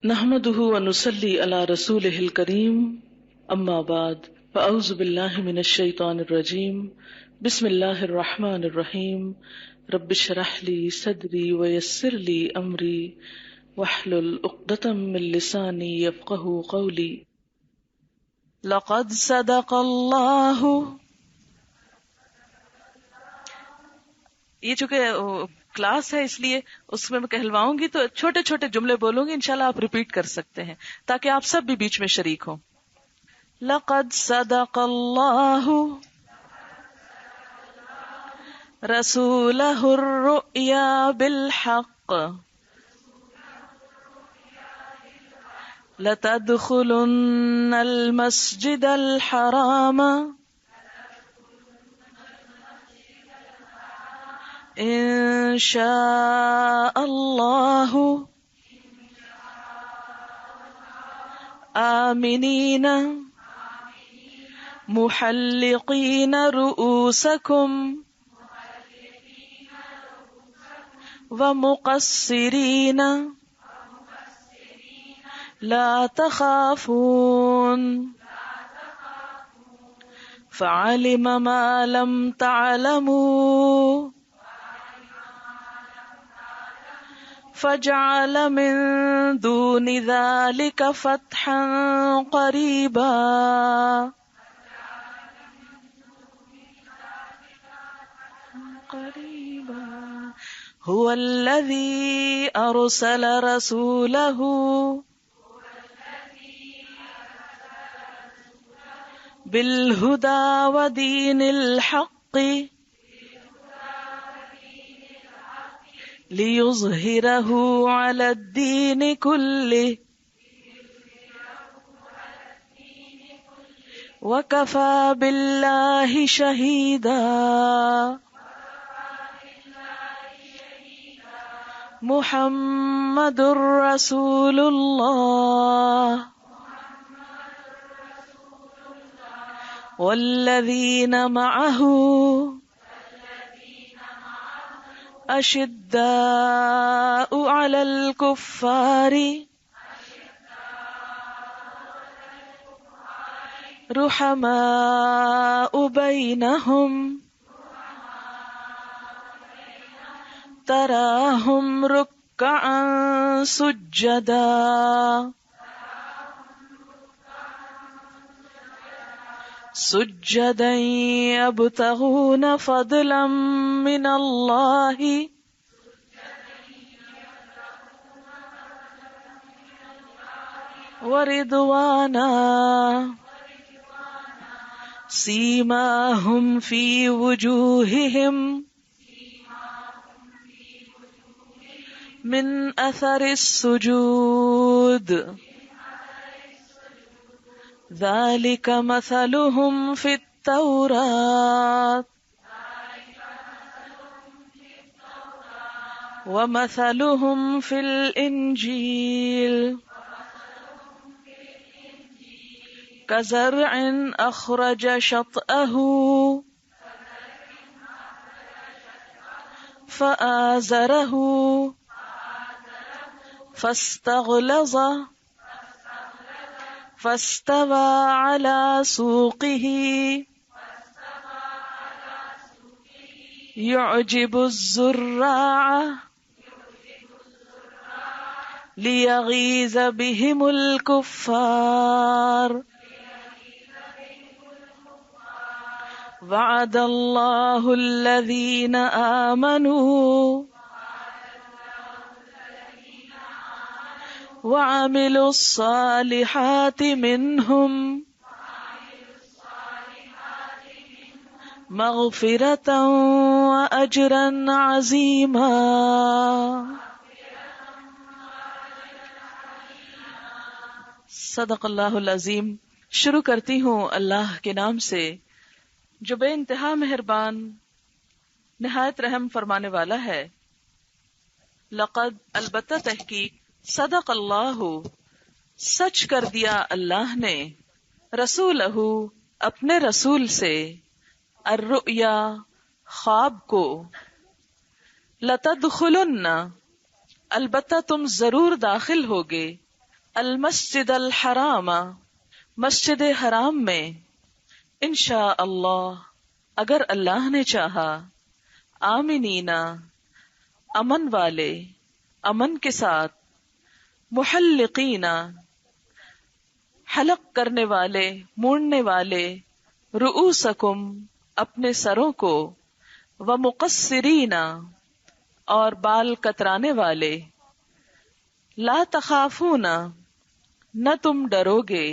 نحمده ونصلي على رسوله الكريم اما بعد فاعوذ بالله من الشيطان الرجيم بسم الله الرحمن الرحيم رب اشرح لي صدري ويسر لي امري واحلل عقدة من لساني يفقهوا قولي لقد صدق الله. یہ چونکہ کلاس ہے اس لیے اس میں کہلواؤں گی تو چھوٹے چھوٹے جملے بولوں گی، انشاءاللہ آپ ریپیٹ کر سکتے ہیں تاکہ آپ سب بھی بیچ میں شریک ہوں. لقد صدق اللہ رسولہ الرؤیا بالحق لتدخلن المسجد الحرام ان شاء اللہ آمنین محلقین رؤوسکم ومقصرین لا تخافون فعلم ما لم تعلموا فجعل من دون ذلك فتحا قريبا هو الذي أرسل رسوله بالهدى ودين الحق ليظهره على الدين كله وكفى بالله شهيدا. محمد رسول الله والذين معه أشداء على الكفار رحماء بينهم تراهم ركعا سجدا يبتغون فضلا من الله ورضوانا سيماهم في وجوههم من أثر السجود ذلك مثلهم في التوراة ومثلهم في الإنجيل كزرع أخرج شطأه فآزره فاستغلظ فاستوى على سوقه يعجب الزراع ليغيظ بهم الكفار وعد الله الذين آمنوا وعملوا الصالحات منهم مغفرة وأجرا عظيما. صدق اللہ العظیم. شروع کرتی ہوں اللہ کے نام سے جو بے انتہا مہربان نہایت رحم فرمانے والا ہے. لقد البتہ تحقیق صدق اللہ سچ کر دیا اللہ نے رسولہ اپنے رسول سے الرؤیا خواب کو لتدخلن البتہ تم ضرور داخل ہوگے المسجد الحرام، مسجد حرام میں، انشاء اللہ، اگر اللہ نے چاہا، آمنینا، امن والے، امن کے ساتھ، محلقینا، حلق کرنے والے، مونڈنے والے، رؤوسکم، اپنے سروں کو، ومقصرینا، اور بال کترانے والے، لا تخافون، نہ تم ڈرو گے،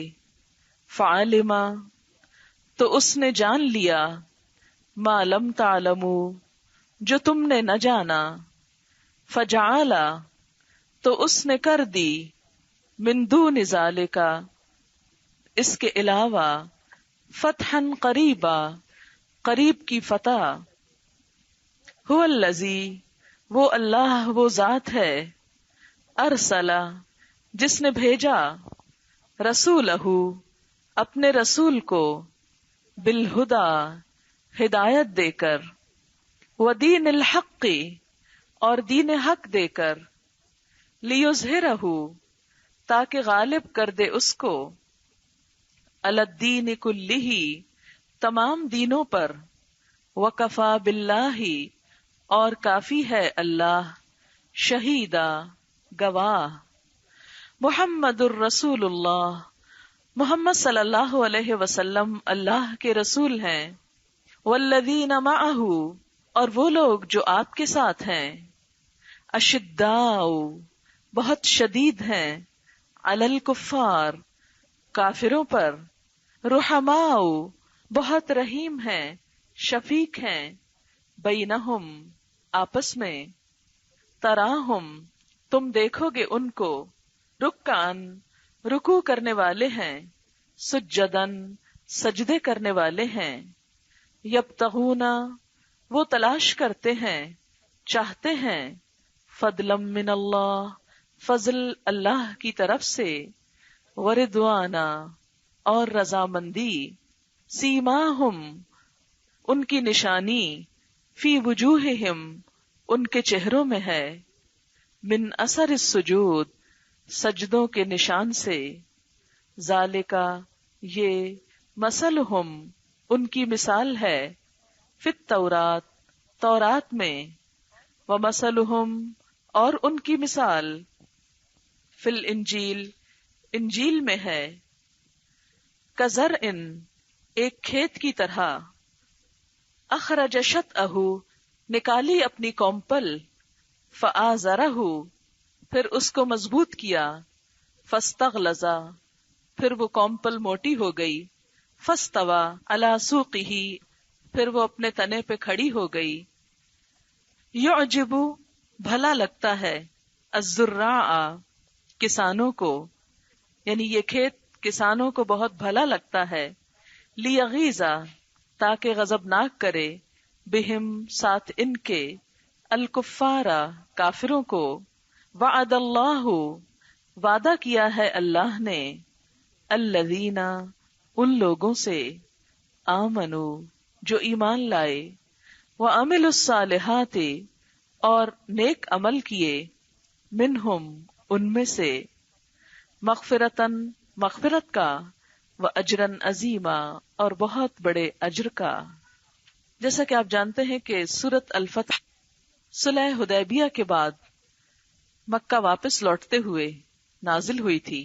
فعلما، تو اس نے جان لیا، ما لم تعلموا، جو تم نے نہ جانا، فجعلا، تو اس نے کر دی، من دون ذالک، اس کے علاوہ، فتحا قریبا، قریب کی فتح، هو الذی، وہ اللہ، وہ ذات ہے، ارسلہ، جس نے بھیجا، رسولہ، اپنے رسول کو، بالہدا، ہدایت دے کر، ودین الحق، اور دین حق دے کر، لیظہرہ، تاکہ غالب کر دے اس کو، علی الدین کلہ، تمام دینوں پر، وکفا باللہ، اور کافی ہے اللہ، شہیدا، گواہ، محمد الرسول اللہ، محمد صلی اللہ علیہ وسلم اللہ کے رسول ہیں، والذین معہ، اور وہ لوگ جو آپ کے ساتھ ہیں، اشداء، بہت شدید ہیں، علی الکفار، کافروں پر، رحماء، بہت رحیم ہیں، شفیق ہیں، بینہم، آپس میں، تراہم، تم دیکھو گے ان کو، رکعن، رکوع کرنے والے ہیں، سجدن، سجدے کرنے والے ہیں، یبتغون، وہ تلاش کرتے ہیں، چاہتے ہیں، فضلا من اللہ، فضل اللہ کی طرف سے، ورضوانا، اور رضامندی، سیماہم، ان کی نشانی، فی وجوہہم، ان کے چہروں میں ہے، من اثر السجود، سجدوں کے نشان سے، ذالکا، یہ، مثلہم، ان کی مثال ہے، فی التورات، تورات میں، ومثلہم، اور ان کی مثال، فی الانجیل، انجیل میں ہے، کزرع، ایک کھیت کی طرح، اخرج شطأہ، نکالی اپنی کونپل، فآزرہ، پھر اس کو مضبوط کیا، فاستغلظ، پھر وہ کونپل موٹی ہو گئی، فاستوی علی سوقہ، پھر وہ اپنے تنے پہ کھڑی ہو گئی، یعجب، بھلا لگتا ہے، الزراع، کسانوں کو، یعنی یہ کھیت کسانوں کو بہت بھلا لگتا ہے، لیغیظ، تاکہ غضبناک کرے، بہم، ساتھ ان کے، الکفار، کافروں کو، وعد اللہ، وعدہ کیا ہے اللہ نے، الذین، ان لوگوں سے، آمنو، جو ایمان لائے، وعملوا الصالحات، اور نیک عمل کیے، منہم، ان میں سے، مغفرتن، مغفرت کا، واجرا عظیما، اور بہت بڑے اجر کا۔ جیسا کہ آپ جانتے ہیں کہ سورۃ الفتح صلح حدیبیہ کے بعد مکہ واپس لوٹتے ہوئے نازل ہوئی تھی۔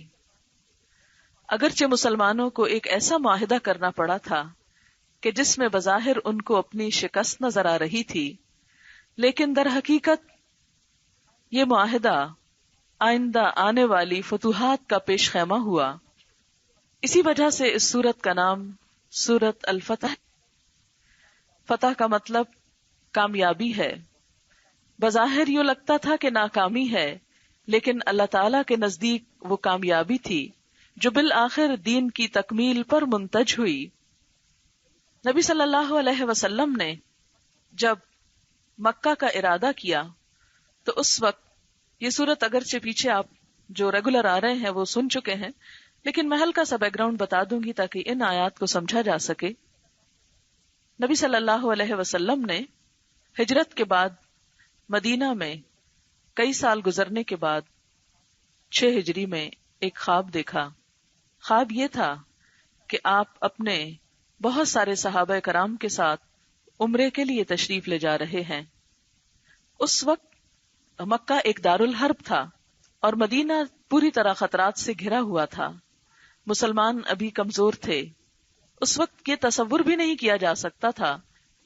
اگرچہ مسلمانوں کو ایک ایسا معاہدہ کرنا پڑا تھا کہ جس میں بظاہر ان کو اپنی شکست نظر آ رہی تھی، لیکن در حقیقت یہ معاہدہ آئندہ آنے والی فتوحات کا پیش خیمہ ہوا۔ اسی وجہ سے اس سورت کا نام سورۃ الفتح، فتح کا مطلب کامیابی ہے۔ بظاہر یوں لگتا تھا کہ ناکامی ہے، لیکن اللہ تعالی کے نزدیک وہ کامیابی تھی جو بالآخر دین کی تکمیل پر منتج ہوئی۔ نبی صلی اللہ علیہ وسلم نے جب مکہ کا ارادہ کیا تو اس وقت یہ صورت، اگرچہ پیچھے آپ جو ریگولر آ رہے ہیں وہ سن چکے ہیں، لیکن میں ہلکا سا بیک گراؤنڈ بتا دوں گی تاکہ ان آیات کو سمجھا جا سکے۔ نبی صلی اللہ علیہ وسلم نے ہجرت کے بعد مدینہ میں کئی سال گزرنے کے بعد 6 ہجری میں ایک خواب دیکھا. خواب یہ تھا کہ آپ اپنے بہت سارے صحابہ کرام کے ساتھ عمرے کے لیے تشریف لے جا رہے ہیں. اس وقت مکہ ایک دارالحرب تھا اور مدینہ پوری طرح خطرات سے گھرا ہوا تھا. مسلمان ابھی کمزور تھے. اس وقت یہ تصور بھی نہیں کیا جا سکتا تھا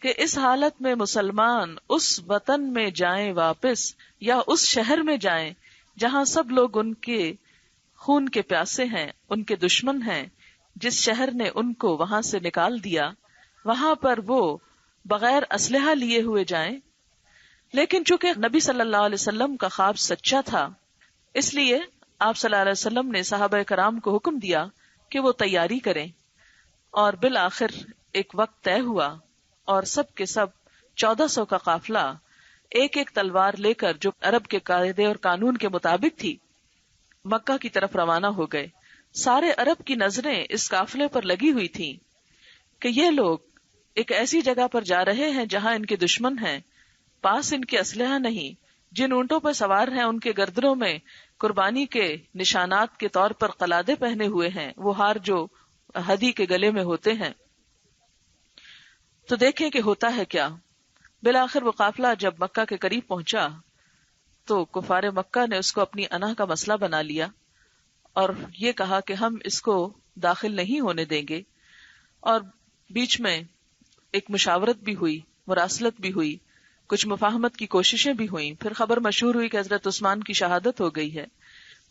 کہ اس حالت میں مسلمان اس وطن میں جائیں واپس، یا اس شہر میں جائیں جہاں سب لوگ ان کے خون کے پیاسے ہیں، ان کے دشمن ہیں. جس شہر نے ان کو وہاں سے نکال دیا، وہاں پر وہ بغیر اسلحہ لیے ہوئے جائیں. لیکن چونکہ نبی صلی اللہ علیہ وسلم کا خواب سچا تھا، اس لیے آپ صلی اللہ علیہ وسلم نے صحابہ کرام کو حکم دیا کہ وہ تیاری کریں. اور بالآخر ایک وقت طے ہوا اور سب کے سب 1400 کا قافلہ ایک ایک تلوار لے کر، جو عرب کے قاعدے اور قانون کے مطابق تھی، مکہ کی طرف روانہ ہو گئے. سارے عرب کی نظریں اس قافلے پر لگی ہوئی تھیں کہ یہ لوگ ایک ایسی جگہ پر جا رہے ہیں جہاں ان کے دشمن ہیں، پاس ان کے اسلحہ نہیں. جن اونٹوں پر سوار ہیں ان کے گردنوں میں قربانی کے نشانات کے طور پر قلادے پہنے ہوئے ہیں، وہ ہار جو ہدی کے گلے میں ہوتے ہیں. تو دیکھیں کہ ہوتا ہے کیا. بالآخر وہ قافلہ جب مکہ کے قریب پہنچا تو کفار مکہ نے اس کو اپنی انا کا مسئلہ بنا لیا اور یہ کہا کہ ہم اس کو داخل نہیں ہونے دیں گے. اور بیچ میں ایک مشاورت بھی ہوئی، مراسلت بھی ہوئی، کچھ مفاہمت کی کوششیں بھی ہوئیں. پھر خبر مشہور ہوئی کہ حضرت عثمان کی شہادت ہو گئی ہے.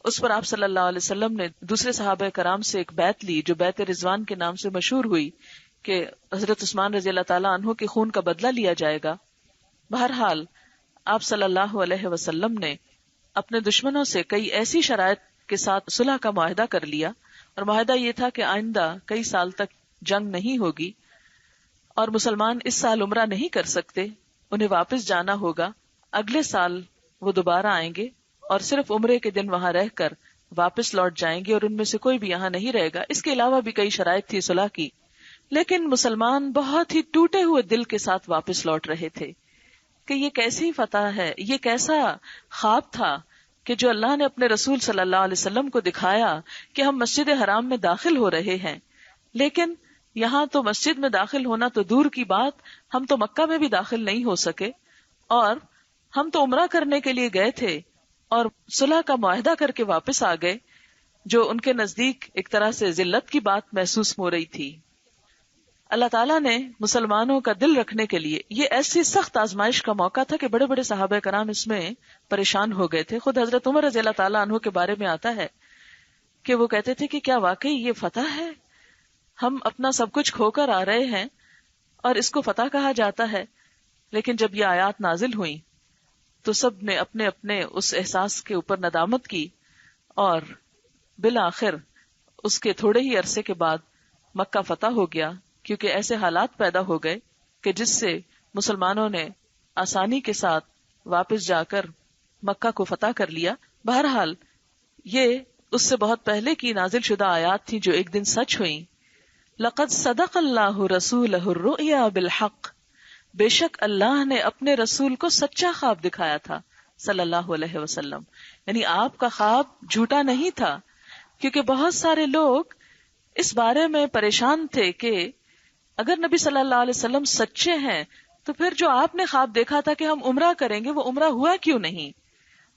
اس پر آپ صلی اللہ علیہ وسلم نے دوسرے صحابہ کرام سے ایک بیعت لی جو بیعت رضوان کے نام سے مشہور ہوئی کہ حضرت عثمان رضی اللہ تعالیٰ عنہ کے خون کا بدلہ لیا جائے گا. بہرحال آپ صلی اللہ علیہ وسلم نے اپنے دشمنوں سے کئی ایسی شرائط کے ساتھ صلح کا معاہدہ کر لیا، اور معاہدہ یہ تھا کہ آئندہ کئی سال تک جنگ نہیں ہوگی اور مسلمان اس سال عمرہ نہیں کر سکتے، انہیں واپس جانا ہوگا. اگلے سال وہ دوبارہ آئیں گے اور صرف عمرے کے دن وہاں رہ کر واپس لوٹ جائیں گے، اور ان میں سے کوئی بھی یہاں نہیں رہے گا. اس کے علاوہ بھی کئی شرائط تھی صلح کی. لیکن مسلمان بہت ہی ٹوٹے ہوئے دل کے ساتھ واپس لوٹ رہے تھے کہ یہ کیسی فتح ہے، یہ کیسا خواب تھا کہ جو اللہ نے اپنے رسول صلی اللہ علیہ وسلم کو دکھایا کہ ہم مسجد حرام میں داخل ہو رہے ہیں. لیکن یہاں تو مسجد میں داخل ہونا تو دور کی بات، ہم تو مکہ میں بھی داخل نہیں ہو سکے، اور ہم تو عمرہ کرنے کے لیے گئے تھے اور صلح کا معاہدہ کر کے واپس آ گئے، جو ان کے نزدیک ایک طرح سے ذلت کی بات محسوس ہو رہی تھی. اللہ تعالیٰ نے مسلمانوں کا دل رکھنے کے لیے یہ ایسی سخت آزمائش کا موقع تھا کہ بڑے بڑے صحابہ کرام اس میں پریشان ہو گئے تھے. خود حضرت عمر رضی اللہ تعالیٰ عنہ کے بارے میں آتا ہے کہ وہ کہتے تھے کہ کیا واقعی یہ فتح ہے؟ ہم اپنا سب کچھ کھو کر آ رہے ہیں اور اس کو فتح کہا جاتا ہے. لیکن جب یہ آیات نازل ہوئیں تو سب نے اپنے اپنے اس احساس کے اوپر ندامت کی، اور بالآخر اس کے تھوڑے ہی عرصے کے بعد مکہ فتح ہو گیا، کیونکہ ایسے حالات پیدا ہو گئے کہ جس سے مسلمانوں نے آسانی کے ساتھ واپس جا کر مکہ کو فتح کر لیا. بہرحال یہ اس سے بہت پہلے کی نازل شدہ آیات تھیں جو ایک دن سچ ہوئیں. لقد صدق اللہ رسولہ الرؤیا بالحق، بے شک اللہ نے اپنے رسول کو سچا خواب دکھایا تھا صلی اللہ علیہ وسلم. یعنی آپ کا خواب جھوٹا نہیں تھا، کیونکہ بہت سارے لوگ اس بارے میں پریشان تھے کہ اگر نبی صلی اللہ علیہ وسلم سچے ہیں تو پھر جو آپ نے خواب دیکھا تھا کہ ہم عمرہ کریں گے، وہ عمرہ ہوا کیوں نہیں؟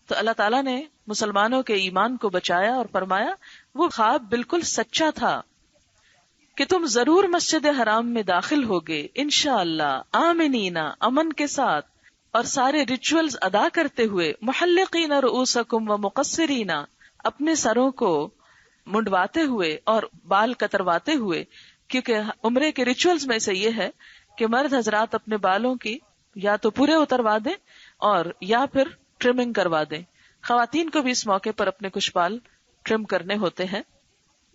تو اللہ تعالیٰ نے مسلمانوں کے ایمان کو بچایا اور فرمایا وہ خواب بالکل سچا تھا کہ تم ضرور مسجد حرام میں داخل ہوگے انشاءاللہ آمنین، امن کے ساتھ، اور سارے ریچولز ادا کرتے ہوئے، محلقین رؤوسکم و مقصرین، اپنے سروں کو منڈواتے ہوئے اور بال کترواتے ہوئے، کیونکہ عمرے کے ریچولز میں سے یہ ہے کہ مرد حضرات اپنے بالوں کی یا تو پورے اتروا دیں اور یا پھر ٹرمنگ کروا دیں. خواتین کو بھی اس موقع پر اپنے کچھ بال ٹرم کرنے ہوتے ہیں.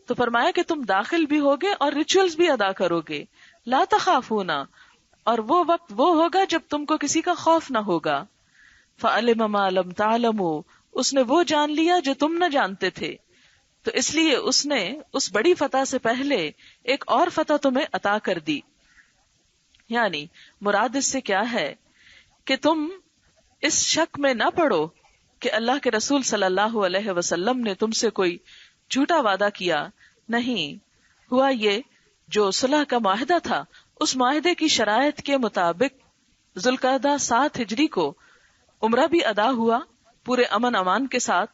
تو فرمایا کہ تم داخل بھی ہوگے اور ریچولز بھی ادا کرو گے. لا تخافون، اور وہ وقت وہ ہوگا جب تم کو کسی کا خوف نہ ہوگا. فعلم ما لم تعلموا، اس نے وہ جان لیا جو تم نہ جانتے تھے، تو اس لیے اس نے اس بڑی فتح سے پہلے ایک اور فتح تمہیں عطا کر دی. یعنی مراد اس سے کیا ہے کہ تم اس شک میں نہ پڑو کہ اللہ کے رسول صلی اللہ علیہ وسلم نے تم سے کوئی جھوٹا وعدہ کیا. نہیں، ہوا یہ جو صلح کا معاہدہ تھا اس معاہدے کی شرائط کے مطابق ذوالقعدہ 7 ہجری کو عمرہ بھی ادا ہوا پورے امن امان کے ساتھ.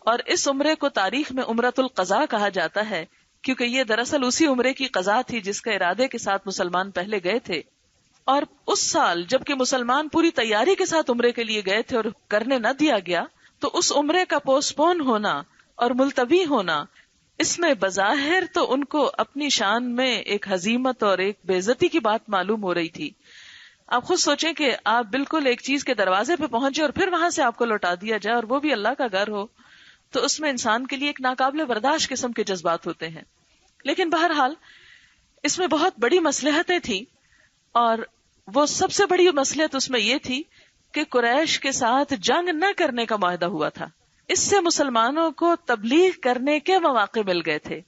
اور اس عمرے کو تاریخ میں عمرۃ القضاء کہا جاتا ہے کیونکہ یہ دراصل اسی عمرے کی قضاء تھی جس کا ارادے کے ساتھ مسلمان پہلے گئے تھے. اور اس سال جبکہ مسلمان پوری تیاری کے ساتھ عمرے کے لیے گئے تھے اور کرنے نہ دیا گیا، تو اس عمرے کا پوسٹ پون ہونا اور ملتوی ہونا، اس میں بظاہر تو ان کو اپنی شان میں ایک ہزیمت اور ایک بے عزتی کی بات معلوم ہو رہی تھی. آپ خود سوچیں کہ آپ بالکل ایک چیز کے دروازے پہ پہنچے اور پھر وہاں سے آپ کو لوٹا دیا جائے، اور وہ بھی اللہ کا گھر ہو، تو اس میں انسان کے لیے ایک ناقابل برداشت قسم کے جذبات ہوتے ہیں. لیکن بہرحال اس میں بہت بڑی مصلحتیں تھیں، اور وہ سب سے بڑی مصلحت اس میں یہ تھی کہ قریش کے ساتھ جنگ نہ کرنے کا معاہدہ ہوا تھا. اس سے مسلمانوں کو تبلیغ کرنے کے مواقع مل گئے تھے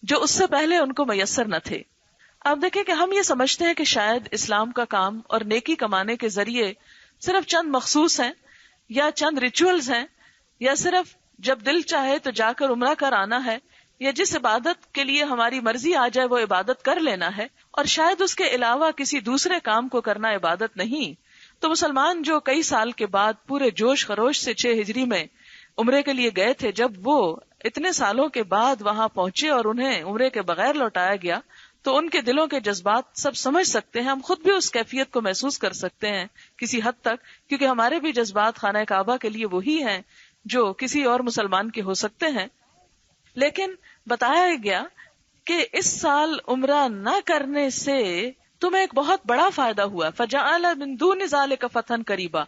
جو اس سے پہلے ان کو میسر نہ تھے. آپ دیکھیں کہ ہم یہ سمجھتے ہیں کہ شاید اسلام کا کام اور نیکی کمانے کے ذریعے صرف چند مخصوص ہیں، یا چند ریچولز ہیں، یا صرف جب دل چاہے تو جا کر عمرہ کر آنا ہے، یا جس عبادت کے لیے ہماری مرضی آ جائے وہ عبادت کر لینا ہے، اور شاید اس کے علاوہ کسی دوسرے کام کو کرنا عبادت نہیں. تو مسلمان جو کئی سال کے بعد پورے جوش خروش سے 6 ہجری میں عمرے کے لیے گئے تھے، جب وہ اتنے سالوں کے بعد وہاں پہنچے اور انہیں عمرے کے بغیر لوٹایا گیا، تو ان کے دلوں کے جذبات سب سمجھ سکتے ہیں. ہم خود بھی اس کیفیت کو محسوس کر سکتے ہیں کسی حد تک، کیونکہ ہمارے بھی جذبات خانہ کعبہ کے لیے وہی ہیں جو کسی اور مسلمان کے ہو سکتے ہیں. لیکن بتایا گیا کہ اس سال عمرہ نہ کرنے سے تمہیں ایک بہت بڑا فائدہ ہوا. فَجَعَلَ مِن دُونِ ذَلِكَ فَتْحًا قَرِيبًا،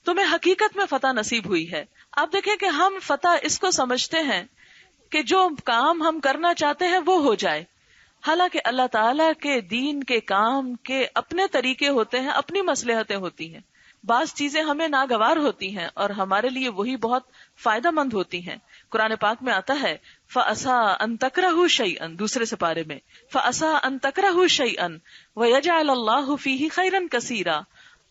تمہیں حقیقت میں فتح نصیب ہوئی ہے. آپ دیکھیں کہ ہم فتح اس کو سمجھتے ہیں کہ جو کام ہم کرنا چاہتے ہیں وہ ہو جائے، حالانکہ اللہ تعالیٰ کے دین کے کام کے اپنے طریقے ہوتے ہیں، اپنی مصلحتیں ہوتی ہیں. بعض چیزیں ہمیں ناگوار ہوتی ہیں اور ہمارے لیے وہی بہت فائدہ مند ہوتی ہیں. قرآن پاک میں آتا ہے فَأَسَىٰ أَن تَكْرَهُوا شَيْئًا، دوسرے سپارے میں فَأَسَىٰ أَن تَكْرَهُوا شَيْئًا وَيَجْعَلَ اللَّهُ فِيهِ خَيْرًا كَثِيرًا،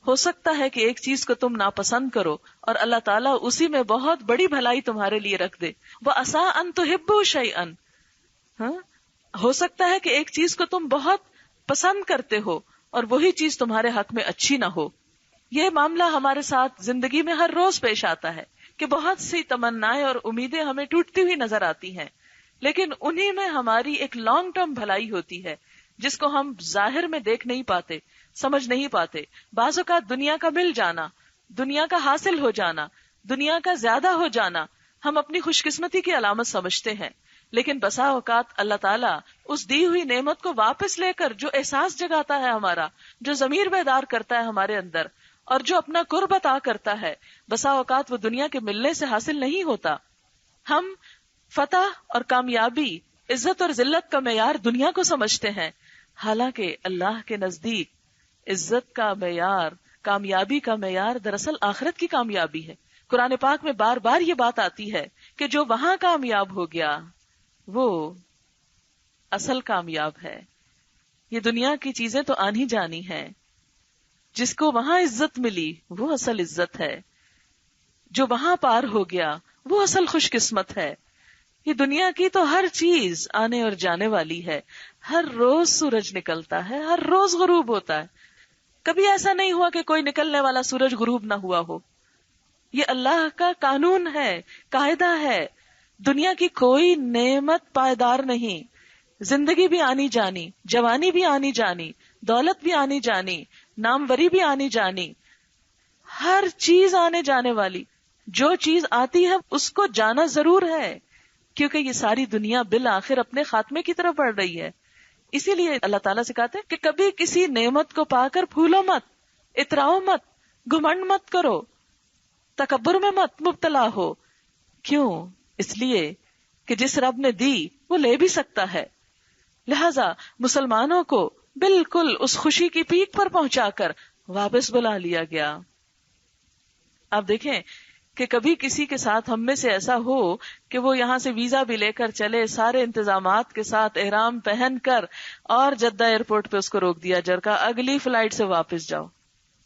ہو سکتا ہے کہ ایک چیز کو تم ناپسند کرو اور اللہ تعالیٰ اسی میں بہت بڑی بھلائی تمہارے لیے رکھ دے. وَأَسَىٰ أَن تُحِبُّوا شَيْئًا، ہو سکتا ہے کہ ایک چیز کو تم بہت پسند کرتے ہو اور وہی چیز تمہارے حق میں اچھی نہ ہو. یہ معاملہ ہمارے ساتھ زندگی میں ہر روز پیش آتا ہے کہ بہت سی تمنائیں اور امیدیں ہمیں ٹوٹتی ہوئی نظر آتی ہیں، لیکن انہی میں ہماری ایک لانگ ٹرم بھلائی ہوتی ہے جس کو ہم ظاہر میں دیکھ نہیں پاتے، سمجھ نہیں پاتے. بعض اوقات دنیا کا مل جانا، دنیا کا حاصل ہو جانا، دنیا کا زیادہ ہو جانا ہم اپنی خوش قسمتی کی علامت سمجھتے ہیں، لیکن بسا اوقات اللہ تعالیٰ اس دی ہوئی نعمت کو واپس لے کر جو احساس جگاتا ہے ہمارا، جو ضمیر بیدار کرتا ہے ہمارے اندر، اور جو اپنا قرب عطا کرتا ہے، بسا اوقات وہ دنیا کے ملنے سے حاصل نہیں ہوتا. ہم فتح اور کامیابی، عزت اور ذلت کا معیار دنیا کو سمجھتے ہیں، حالانکہ اللہ کے نزدیک عزت کا معیار، کامیابی کا معیار دراصل آخرت کی کامیابی ہے. قرآن پاک میں بار بار یہ بات آتی ہے کہ جو وہاں کامیاب ہو گیا وہ اصل کامیاب ہے. یہ دنیا کی چیزیں تو آنی جانی ہیں، جس کو وہاں عزت ملی وہ اصل عزت ہے، جو وہاں پار ہو گیا وہ اصل خوش قسمت ہے. یہ دنیا کی تو ہر چیز آنے اور جانے والی ہے، ہر روز سورج نکلتا ہے، ہر روز غروب ہوتا ہے. کبھی ایسا نہیں ہوا کہ کوئی نکلنے والا سورج غروب نہ ہوا ہو. یہ اللہ کا قانون ہے، قاعدہ ہے. دنیا کی کوئی نعمت پائیدار نہیں. زندگی بھی آنی جانی، جوانی بھی آنی جانی، دولت بھی آنی جانی، ناموری بھی آنی جانی، ہر چیز آنے جانے والی. جو چیز آتی ہے اس کو جانا ضرور ہے، کیونکہ یہ ساری دنیا بالآخر اپنے خاتمے کی طرف بڑھ رہی ہے. اسی لیے اللہ تعالیٰ سے کہتے ہیں کہ کبھی کسی نعمت کو پا کر پھولو مت، اتراؤ مت، گھمنڈ مت کرو، تکبر میں مت مبتلا ہو. کیوں؟ اس لیے کہ جس رب نے دی وہ لے بھی سکتا ہے. لہذا مسلمانوں کو بالکل اس خوشی کی پیک پر پہنچا کر واپس بلا لیا گیا. آپ دیکھیں کہ کبھی کسی کے ساتھ ہم میں سے ایسا ہو کہ وہ یہاں سے ویزا بھی لے کر چلے، سارے انتظامات کے ساتھ احرام پہن کر، اور جدہ ایئرپورٹ پہ اس کو روک دیا جائے، کہا اگلی فلائٹ سے واپس جاؤ،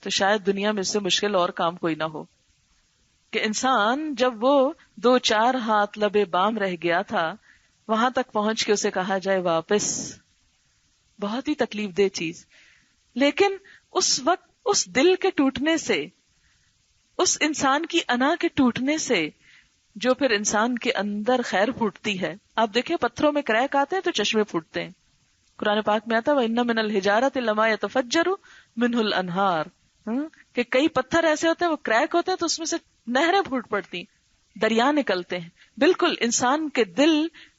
تو شاید دنیا میں اس سے مشکل اور کام کوئی نہ ہو. کہ انسان جب وہ 2-4 ہاتھ لبے بام رہ گیا تھا وہاں تک پہنچ کے اسے کہا جائے واپس، بہت ہی تکلیف دہ چیز. لیکن اس وقت اس دل کے ٹوٹنے سے، اس انسان کی انا کے ٹوٹنے سے جو پھر انسان کے اندر خیر پھوٹتی ہے. آپ دیکھیں پتھروں میں کریک آتے ہیں تو چشمے پھوٹتے ہیں. قرآن پاک میں آتا ہے وَإِنَّ مِنَ الْحِجَارَةِ لَمَا يَتَفَجَّرُ مِنْهُ الْأَنْهَارُ، کہ کئی پتھر ایسے ہوتے ہیں وہ کریک ہوتے ہیں تو اس میں سے نہریں پھوٹ پڑتی، دریا نکلتے ہیں. بالکل انسان کے دل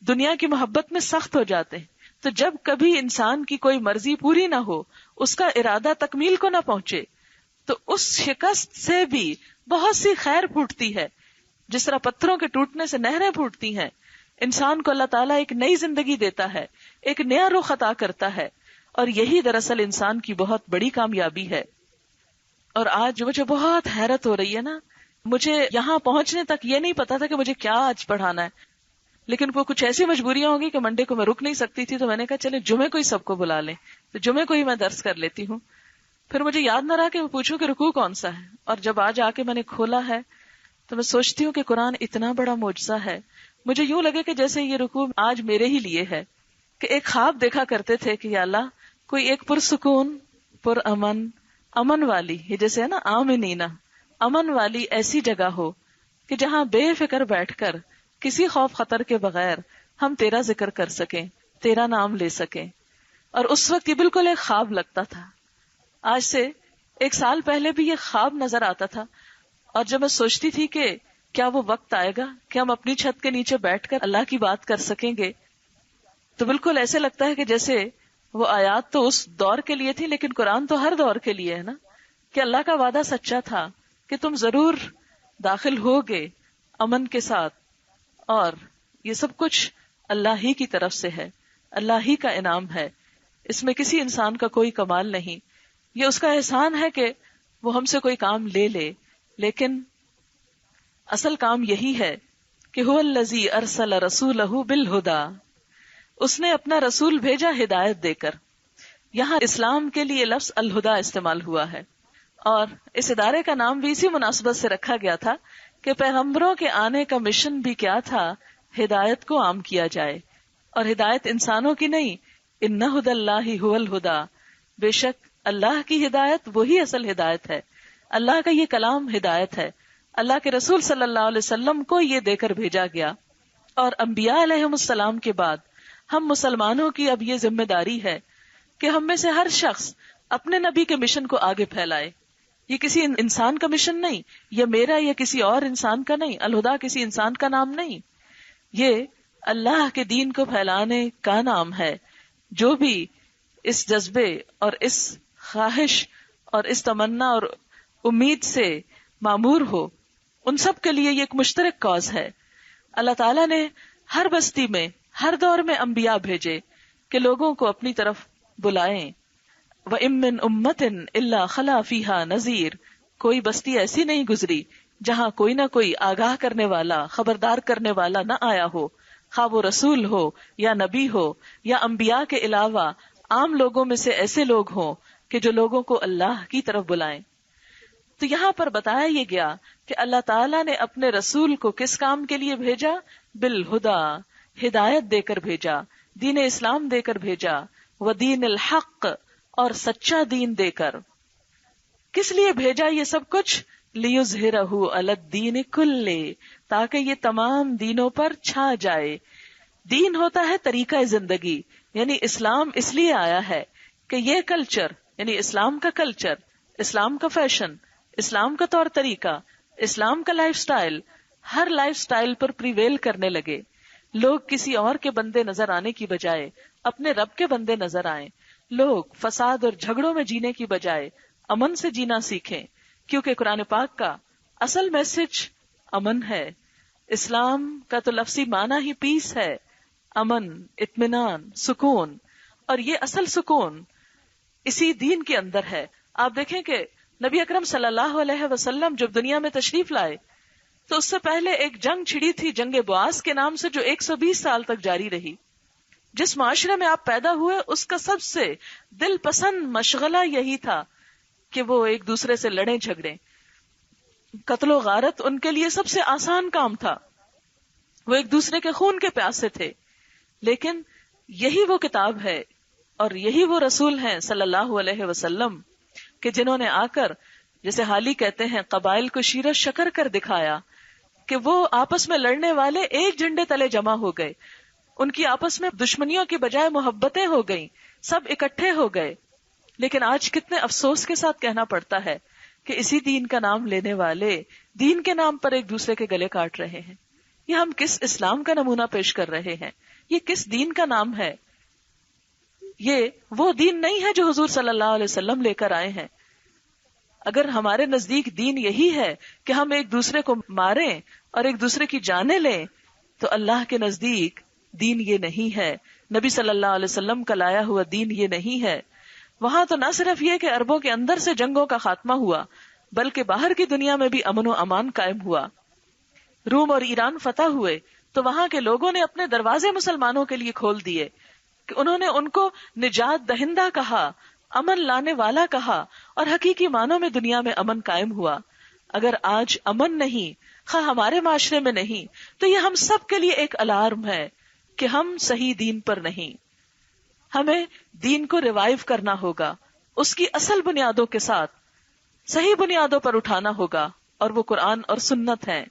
دنیا کی محبت میں سخت ہو جاتے ہیں. تو جب کبھی انسان کی کوئی مرضی پوری نہ ہو، اس کا ارادہ تکمیل کو نہ پہنچے، تو اس شکست سے بھی بہت سی خیر پھوٹتی ہے. جس طرح پتھروں کے ٹوٹنے سے نہریں پھوٹتی ہیں، انسان کو اللہ تعالیٰ ایک نئی زندگی دیتا ہے، ایک نیا رخ عطا کرتا ہے. اور یہی دراصل انسان کی بہت بڑی کامیابی ہے. اور آج مجھے بہت حیرت ہو رہی ہے نا، مجھے یہاں پہنچنے تک یہ نہیں پتا تھا کہ مجھے کیا آج پڑھانا ہے، لیکن وہ کچھ ایسی مجبوریاں ہوگی کہ منڈے کو میں رک نہیں سکتی تھی، تو میں نے کہا چلے جمعے کو ہی سب کو بلا لیں، تو جمعے کو ہی میں درس کر لیتی ہوں. پھر مجھے یاد نہ رہا کہ میں پوچھوں کہ رکوع کون سا ہے، اور جب آج آ کے میں نے کھولا ہے تو میں سوچتی ہوں کہ قرآن اتنا بڑا معجزہ ہے. مجھے یوں لگے کہ جیسے یہ رکوع آج میرے ہی لیے ہے، کہ ایک خواب دیکھا کرتے تھے کہ یا اللہ کوئی ایک پرسکون، پر امن والی، یہ جیسے ہے نا آمنینا، امن والی ایسی جگہ ہو کہ جہاں بے فکر بیٹھ کر کسی خوف خطر کے بغیر ہم تیرا ذکر کر سکیں، تیرا نام لے سکیں. اور اس وقت یہ بالکل ایک خواب لگتا تھا. آج سے 1 سال پہلے بھی یہ خواب نظر آتا تھا. اور جب میں سوچتی تھی کہ کیا وہ وقت آئے گا کہ ہم اپنی چھت کے نیچے بیٹھ کر اللہ کی بات کر سکیں گے، تو بالکل ایسے لگتا ہے کہ جیسے وہ آیات تو اس دور کے لیے تھی، لیکن قرآن تو ہر دور کے لیے ہے نا، کہ اللہ کا وعدہ سچا تھا کہ تم ضرور داخل ہوگے امن کے ساتھ. اور یہ سب کچھ اللہ ہی کی طرف سے ہے، اللہ ہی کا انعام ہے، اس میں کسی انسان کا کوئی کمال نہیں. یہ اس کا احسان ہے کہ وہ ہم سے کوئی کام لے لے، لیکن اصل کام یہی ہے کہ هو الذی ارسل رسولہ بالہدی، اس نے اپنا رسول بھیجا ہدایت دے کر. یہاں اسلام کے لیے لفظ الہدا استعمال ہوا ہے، اور اس ادارے کا نام بھی اسی مناسبت سے رکھا گیا تھا کہ پیغمبروں کے آنے کا مشن بھی کیا تھا، ہدایت کو عام کیا جائے. اور ہدایت انسانوں کی نہیں، ان ہدی اللہ هو الہدی، بے شک اللہ کی ہدایت وہی اصل ہدایت ہے. اللہ کا یہ کلام ہدایت ہے، اللہ کے رسول صلی اللہ علیہ وسلم کو یہ دے کر بھیجا گیا. اور انبیاء علیہم السلام کے بعد ہم مسلمانوں کی اب یہ ذمہ داری ہے کہ ہم میں سے ہر شخص اپنے نبی کے مشن کو آگے پھیلائے. یہ کسی انسان کا مشن نہیں، یہ میرا یا کسی اور انسان کا نہیں، الہدا کسی انسان کا نام نہیں، یہ اللہ کے دین کو پھیلانے کا نام ہے. جو بھی اس جذبے اور اس خواہش اور اس تمنا اور امید سے معمور ہو، ان سب کے لیے یہ ایک مشترک کاز ہے. اللہ تعالیٰ نے ہر بستی میں ہر دور میں انبیاء بھیجے کہ لوگوں کو اپنی طرف بلائیں. وَإِن مِّن أُمَّةٍ إِلَّا خَلَا فِيهَا نَذِيرٌ، کوئی بستی ایسی نہیں گزری جہاں کوئی نہ کوئی آگاہ کرنے والا، خبردار کرنے والا نہ آیا ہو، خواہ وہ رسول ہو یا نبی ہو یا انبیاء کے علاوہ عام لوگوں میں سے ایسے لوگ ہوں کہ جو لوگوں کو اللہ کی طرف بلائیں. تو یہاں پر بتایا یہ گیا کہ اللہ تعالیٰ نے اپنے رسول کو کس کام کے لیے بھیجا؟ بالہدی، ہدایت دے کر بھیجا، دین اسلام دے کر بھیجا، ودین الحق، اور سچا دین دے کر. کس لیے بھیجا یہ سب کچھ؟ لیظہرہ علی الدین کلہ، تاکہ یہ تمام دینوں پر چھا جائے. دین ہوتا ہے طریقہ زندگی، یعنی اسلام اس لیے آیا ہے کہ یہ کلچر، یعنی اسلام کا کلچر، اسلام کا فیشن، اسلام کا طور طریقہ، اسلام کا لائف سٹائل، ہر لائف سٹائل پر پریویل کرنے لگے. لوگ کسی اور کے بندے نظر آنے کی بجائے اپنے رب کے بندے نظر آئیں. لوگ فساد اور جھگڑوں میں جینے کی بجائے امن سے جینا سیکھیں، کیونکہ قرآن پاک کا اصل میسج امن ہے. اسلام کا تو لفظی معنی ہی پیس ہے، امن، اطمینان، سکون. اور یہ اصل سکون اسی دین کے اندر ہے. آپ دیکھیں کہ نبی اکرم صلی اللہ علیہ وسلم جب دنیا میں تشریف لائے تو اس سے پہلے ایک جنگ چھڑی تھی، جنگ بواس کے نام سے، جو 120 سال تک جاری رہی. جس معاشرے میں آپ پیدا ہوئے اس کا سب سے دل پسند مشغلہ یہی تھا کہ وہ ایک دوسرے سے لڑیں جھگڑیں. قتل و غارت ان کے لیے سب سے آسان کام تھا، وہ ایک دوسرے کے خون کے پیاسے تھے. لیکن یہی وہ کتاب ہے اور یہی وہ رسول ہیں صلی اللہ علیہ وسلم کہ جنہوں نے آ کر، جیسے حالی کہتے ہیں، قبائل کو شیرہ شکر کر دکھایا کہ وہ آپس میں لڑنے والے ایک جھنڈے تلے جمع ہو گئے، ان کی آپس میں دشمنیوں کی بجائے محبتیں ہو گئیں، سب اکٹھے ہو گئے. لیکن آج کتنے افسوس کے ساتھ کہنا پڑتا ہے کہ اسی دین کا نام لینے والے دین کے نام پر ایک دوسرے کے گلے کاٹ رہے ہیں. یہ ہم کس اسلام کا نمونہ پیش کر رہے ہیں؟ یہ کس دین کا نام ہے؟ یہ وہ دین نہیں ہے جو حضور صلی اللہ علیہ وسلم لے کر آئے ہیں. اگر ہمارے نزدیک دین یہی ہے کہ ہم ایک دوسرے کو ماریں اور ایک دوسرے کی جانیں لیں، تو اللہ کے نزدیک دین یہ نہیں ہے. نبی صلی اللہ علیہ وسلم کا لایا ہوا دین یہ نہیں ہے. وہاں تو نہ صرف یہ کہ عربوں کے اندر سے جنگوں کا خاتمہ ہوا، بلکہ باہر کی دنیا میں بھی امن و امان قائم ہوا. روم اور ایران فتح ہوئے تو وہاں کے لوگوں نے اپنے دروازے مسلمانوں کے لیے کھول دیے کہ انہوں نے ان کو نجات دہندہ کہا، امن لانے والا کہا، اور حقیقی معنوں میں دنیا میں امن قائم ہوا. اگر آج امن نہیں، خواہ ہمارے معاشرے میں نہیں، تو یہ ہم سب کے لیے ایک الارم ہے کہ ہم صحیح دین پر نہیں. ہمیں دین کو ریوائیو کرنا ہوگا، اس کی اصل بنیادوں کے ساتھ صحیح بنیادوں پر اٹھانا ہوگا، اور وہ قرآن اور سنت ہے،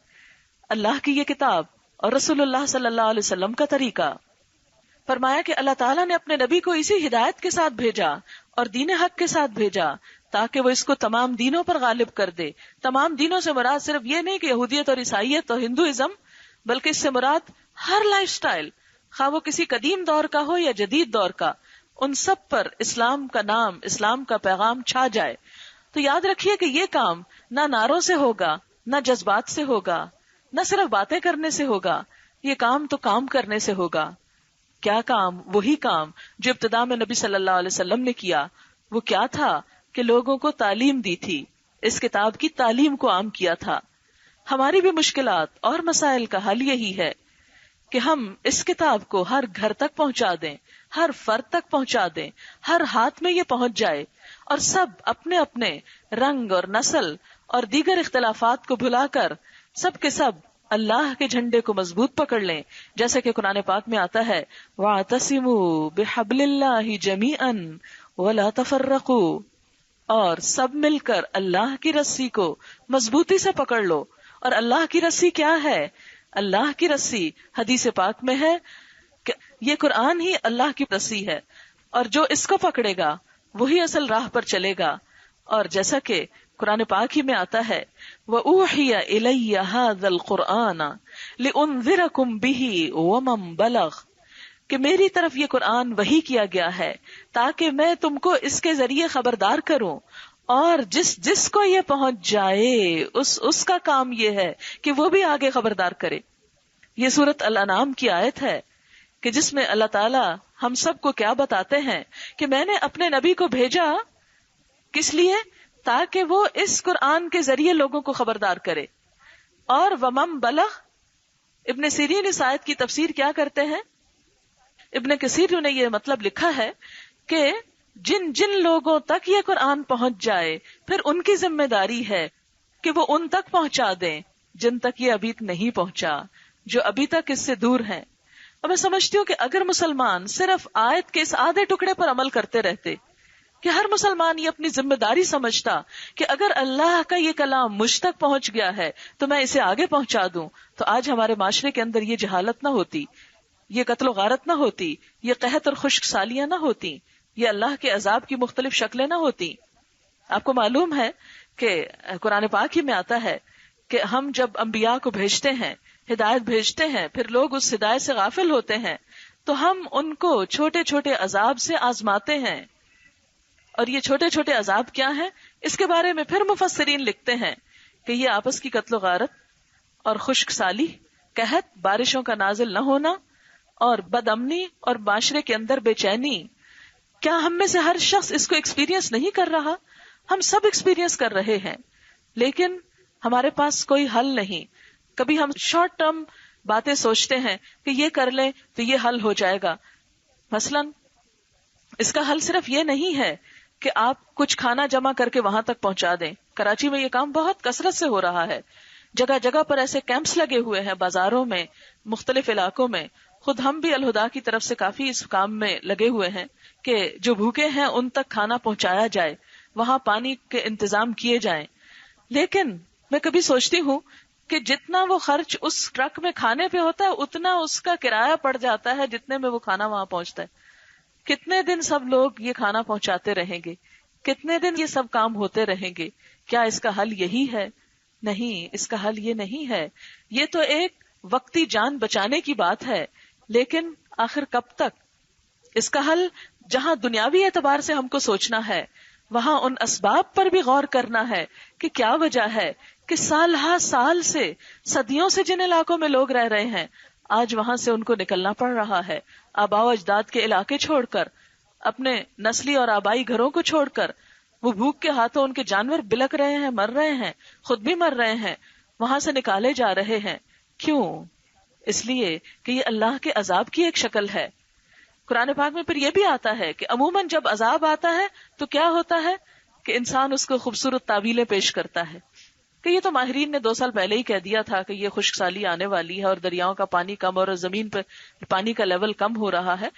اللہ کی یہ کتاب اور رسول اللہ صلی اللہ علیہ وسلم کا طریقہ. فرمایا کہ اللہ تعالیٰ نے اپنے نبی کو اسی ہدایت کے ساتھ بھیجا اور دین حق کے ساتھ بھیجا تاکہ وہ اس کو تمام دینوں پر غالب کر دے. تمام دینوں سے مراد صرف یہ نہیں کہ یہودیت اور عیسائیت اور ہندوازم، بلکہ اس سے مراد ہر لائف سٹائل، خواہ وہ کسی قدیم دور کا ہو یا جدید دور کا، ان سب پر اسلام کا نام، اسلام کا پیغام چھا جائے. تو یاد رکھیے کہ یہ کام نہ نعروں سے ہوگا، نہ جذبات سے ہوگا، نہ صرف باتیں کرنے سے ہوگا. یہ کام تو کام کرنے سے ہوگا. کیا کام؟ وہی کام جو ابتدا میں نبی صلی اللہ علیہ وسلم نے کیا. وہ کیا تھا کہ لوگوں کو تعلیم دی تھی، اس کتاب کی تعلیم کو عام کیا تھا. ہماری بھی مشکلات اور مسائل کا حل یہی ہے کہ ہم اس کتاب کو ہر گھر تک پہنچا دیں، ہر فرد تک پہنچا دیں، ہر ہاتھ میں یہ پہنچ جائے، اور سب اپنے اپنے رنگ اور نسل اور دیگر اختلافات کو بھلا کر سب کے سب اللہ کے جھنڈے کو مضبوط پکڑ لیں. جیسے کہ قرآن پاک میں آتا ہے وَاعْتَصِمُوا بِحَبْلِ اللَّهِ جَمِيعًا وَلَا تَفَرَّقُوا، اور سب مل کر اللہ کی رسی کو مضبوطی سے پکڑ لو. اور اللہ کی رسی کیا ہے؟ اللہ کی رسی حدیث پاک میں ہے کہ یہ قرآن ہی اللہ کی رسی ہے، اور جو اس کو پکڑے گا وہی اصل راہ پر چلے گا. اور جیسا کہ قرآن پاک ہی میں آتا ہے وَأُوحِيَ إِلَيَّ هَذَا الْقُرْآنَ لِأُنذِرَكُمْ بِهِ وَمَنْ بَلَغَ، کہ میری طرف یہ قرآن وحی کیا گیا ہے تاکہ میں تم کو اس کے ذریعے خبردار کروں، اور جس کو یہ پہنچ جائے اس کا کام یہ ہے کہ وہ بھی آگے خبردار کرے. یہ سورۃ الانعام کی آیت ہے کہ جس میں اللہ تعالی ہم سب کو کیا بتاتے ہیں کہ میں نے اپنے نبی کو بھیجا کس لیے؟ تاکہ وہ اس قرآن کے ذریعے لوگوں کو خبردار کرے. اور ومن بلغ، ابن سیرین اس آیت کی تفسیر کیا کرتے ہیں؟ ابن کثیر نے یہ مطلب لکھا ہے کہ جن جن لوگوں تک یہ قرآن پہنچ جائے پھر ان کی ذمہ داری ہے کہ وہ ان تک پہنچا دیں جن تک یہ ابھی نہیں پہنچا، جو ابھی تک اس سے دور ہیں. اور میں سمجھتی ہوں کہ اگر مسلمان صرف آیت کے اس آدھے ٹکڑے پر عمل کرتے رہتے، کہ ہر مسلمان یہ اپنی ذمہ داری سمجھتا کہ اگر اللہ کا یہ کلام مجھ تک پہنچ گیا ہے تو میں اسے آگے پہنچا دوں، تو آج ہمارے معاشرے کے اندر یہ جہالت نہ ہوتی، یہ قتل و غارت نہ ہوتی، یہ قحط اور خشک سالیاں نہ ہوتی، یہ اللہ کے عذاب کی مختلف شکلیں نہ ہوتی. آپ کو معلوم ہے کہ قرآن پاک ہی میں آتا ہے کہ ہم جب انبیاء کو بھیجتے ہیں، ہدایت بھیجتے ہیں، پھر لوگ اس ہدایت سے غافل ہوتے ہیں تو ہم ان کو چھوٹے چھوٹے عذاب سے آزماتے ہیں. اور یہ چھوٹے چھوٹے عذاب کیا ہیں؟ اس کے بارے میں پھر مفسرین لکھتے ہیں کہ یہ آپس کی قتل و غارت اور خشک سالی، قحط، بارشوں کا نازل نہ ہونا اور بد امنی اور معاشرے کے اندر بے چینی. کیا ہم میں سے ہر شخص اس کو ایکسپیرینس نہیں کر رہا؟ ہم سب ایکسپیرینس کر رہے ہیں، لیکن ہمارے پاس کوئی حل نہیں. کبھی ہم شارٹ ٹرم باتیں سوچتے ہیں کہ یہ کر لیں تو یہ حل ہو جائے گا. مثلا اس کا حل صرف یہ نہیں ہے کہ آپ کچھ کھانا جمع کر کے وہاں تک پہنچا دیں. کراچی میں یہ کام بہت کثرت سے ہو رہا ہے. جگہ جگہ پر ایسے کیمپس لگے ہوئے ہیں, بازاروں میں, مختلف علاقوں میں. خود ہم بھی الہدا کی طرف سے کافی اس کام میں لگے ہوئے ہیں کہ جو بھوکے ہیں ان تک کھانا پہنچایا جائے, وہاں پانی کے انتظام کیے جائیں. لیکن میں کبھی سوچتی ہوں کہ جتنا وہ خرچ اس ٹرک میں کھانے پہ ہوتا ہے اتنا اس کا کرایہ پڑ جاتا ہے جتنے میں وہ کھانا وہاں پہنچتا ہے. کتنے دن سب لوگ یہ کھانا پہنچاتے رہیں گے؟ کتنے دن یہ سب کام ہوتے رہیں گے؟ کیا اس کا حل یہی ہے؟ نہیں, اس کا حل یہ نہیں ہے. یہ تو ایک وقتی جان بچانے کی بات ہے, لیکن آخر کب تک؟ اس کا حل جہاں دنیاوی اعتبار سے ہم کو سوچنا ہے, وہاں ان اسباب پر بھی غور کرنا ہے کہ کیا وجہ ہے کہ سال ہا سال سے, صدیوں سے جن علاقوں میں لوگ رہ رہے ہیں, آج وہاں سے ان کو نکلنا پڑ رہا ہے. آباء و اجداد کے علاقے چھوڑ کر, اپنے نسلی اور آبائی گھروں کو چھوڑ کر, وہ بھوک کے ہاتھوں ان کے جانور بلک رہے ہیں, مر رہے ہیں, خود بھی مر رہے ہیں, وہاں سے نکالے جا رہے ہیں. کیوں؟ اس لیے کہ یہ اللہ کے عذاب کی ایک شکل ہے. قرآن پاک میں پھر یہ بھی آتا ہے کہ عموماً جب عذاب آتا ہے تو کیا ہوتا ہے کہ انسان اس کو خوبصورت تعبیلیں پیش کرتا ہے کہ یہ تو ماہرین نے 2 سال پہلے ہی کہہ دیا تھا کہ یہ خشک سالی آنے والی ہے اور دریاؤں کا پانی کم اور زمین پہ پانی کا لیول کم ہو رہا ہے.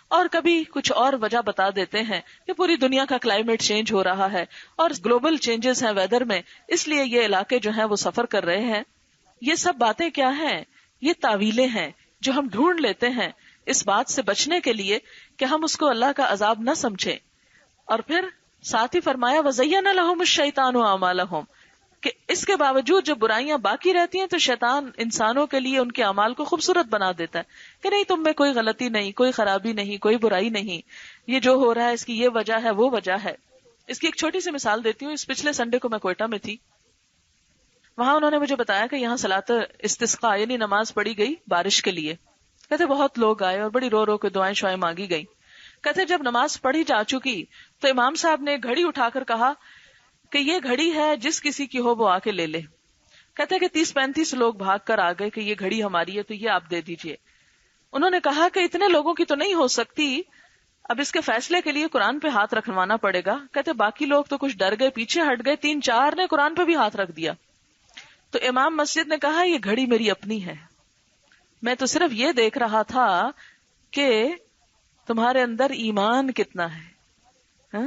اور کبھی کچھ اور وجہ بتا دیتے ہیں کہ پوری دنیا کا کلائمیٹ چینج ہو رہا ہے اور گلوبل چینجز ہیں ویدر میں, اس لیے یہ علاقے جو ہیں وہ سفر کر رہے ہیں. یہ سب باتیں کیا ہیں؟ یہ تعویلیں ہیں جو ہم ڈھونڈ لیتے ہیں اس بات سے بچنے کے لیے کہ ہم اس کو اللہ کا عذاب نہ سمجھیں. اور پھر ساتھ ہی فرمایا وَزَيَّنَ لَهُمُ الشَّيْطَانُ أَعْمَالَهُمْ, کہ اس کے باوجود جب برائیاں باقی رہتی ہیں تو شیطان انسانوں کے لیے ان کے اعمال کو خوبصورت بنا دیتا ہے کہ نہیں, تم میں کوئی غلطی نہیں, کوئی خرابی نہیں, کوئی برائی نہیں, یہ جو ہو رہا ہے اس کی یہ وجہ ہے, وہ وجہ ہے. اس کی ایک چھوٹی سی مثال دیتی ہوں. اس پچھلے سنڈے کو میں کوئٹہ میں تھی, وہاں انہوں نے مجھے بتایا کہ یہاں صلاۃ استسقاء یعنی نماز پڑھی گئی بارش کے لیے. کہتے بہت لوگ آئے اور بڑی رو رو کے دعائیں شعائیں مانگی گئی. کہتے جب نماز پڑھی جا چکی تو امام صاحب نے گھڑی اٹھا کر کہا کہ یہ گھڑی ہے, جس کسی کی ہو وہ آ کے لے لے. کہتے کہ 30-35 لوگ بھاگ کر آ گئے کہ یہ گھڑی ہماری ہے تو یہ آپ دے دیجئے. انہوں نے کہا کہ اتنے لوگوں کی تو نہیں ہو سکتی, اب اس کے فیصلے کے لیے قرآن پہ ہاتھ رکھوانا پڑے گا. کہتے باقی لوگ تو کچھ ڈر گئے, پیچھے ہٹ گئے, 3-4 نے قرآن پہ بھی ہاتھ رکھ دیا. تو امام مسجد نے کہا یہ گھڑی میری اپنی ہے, میں تو صرف یہ دیکھ رہا تھا کہ تمہارے اندر ایمان کتنا ہے.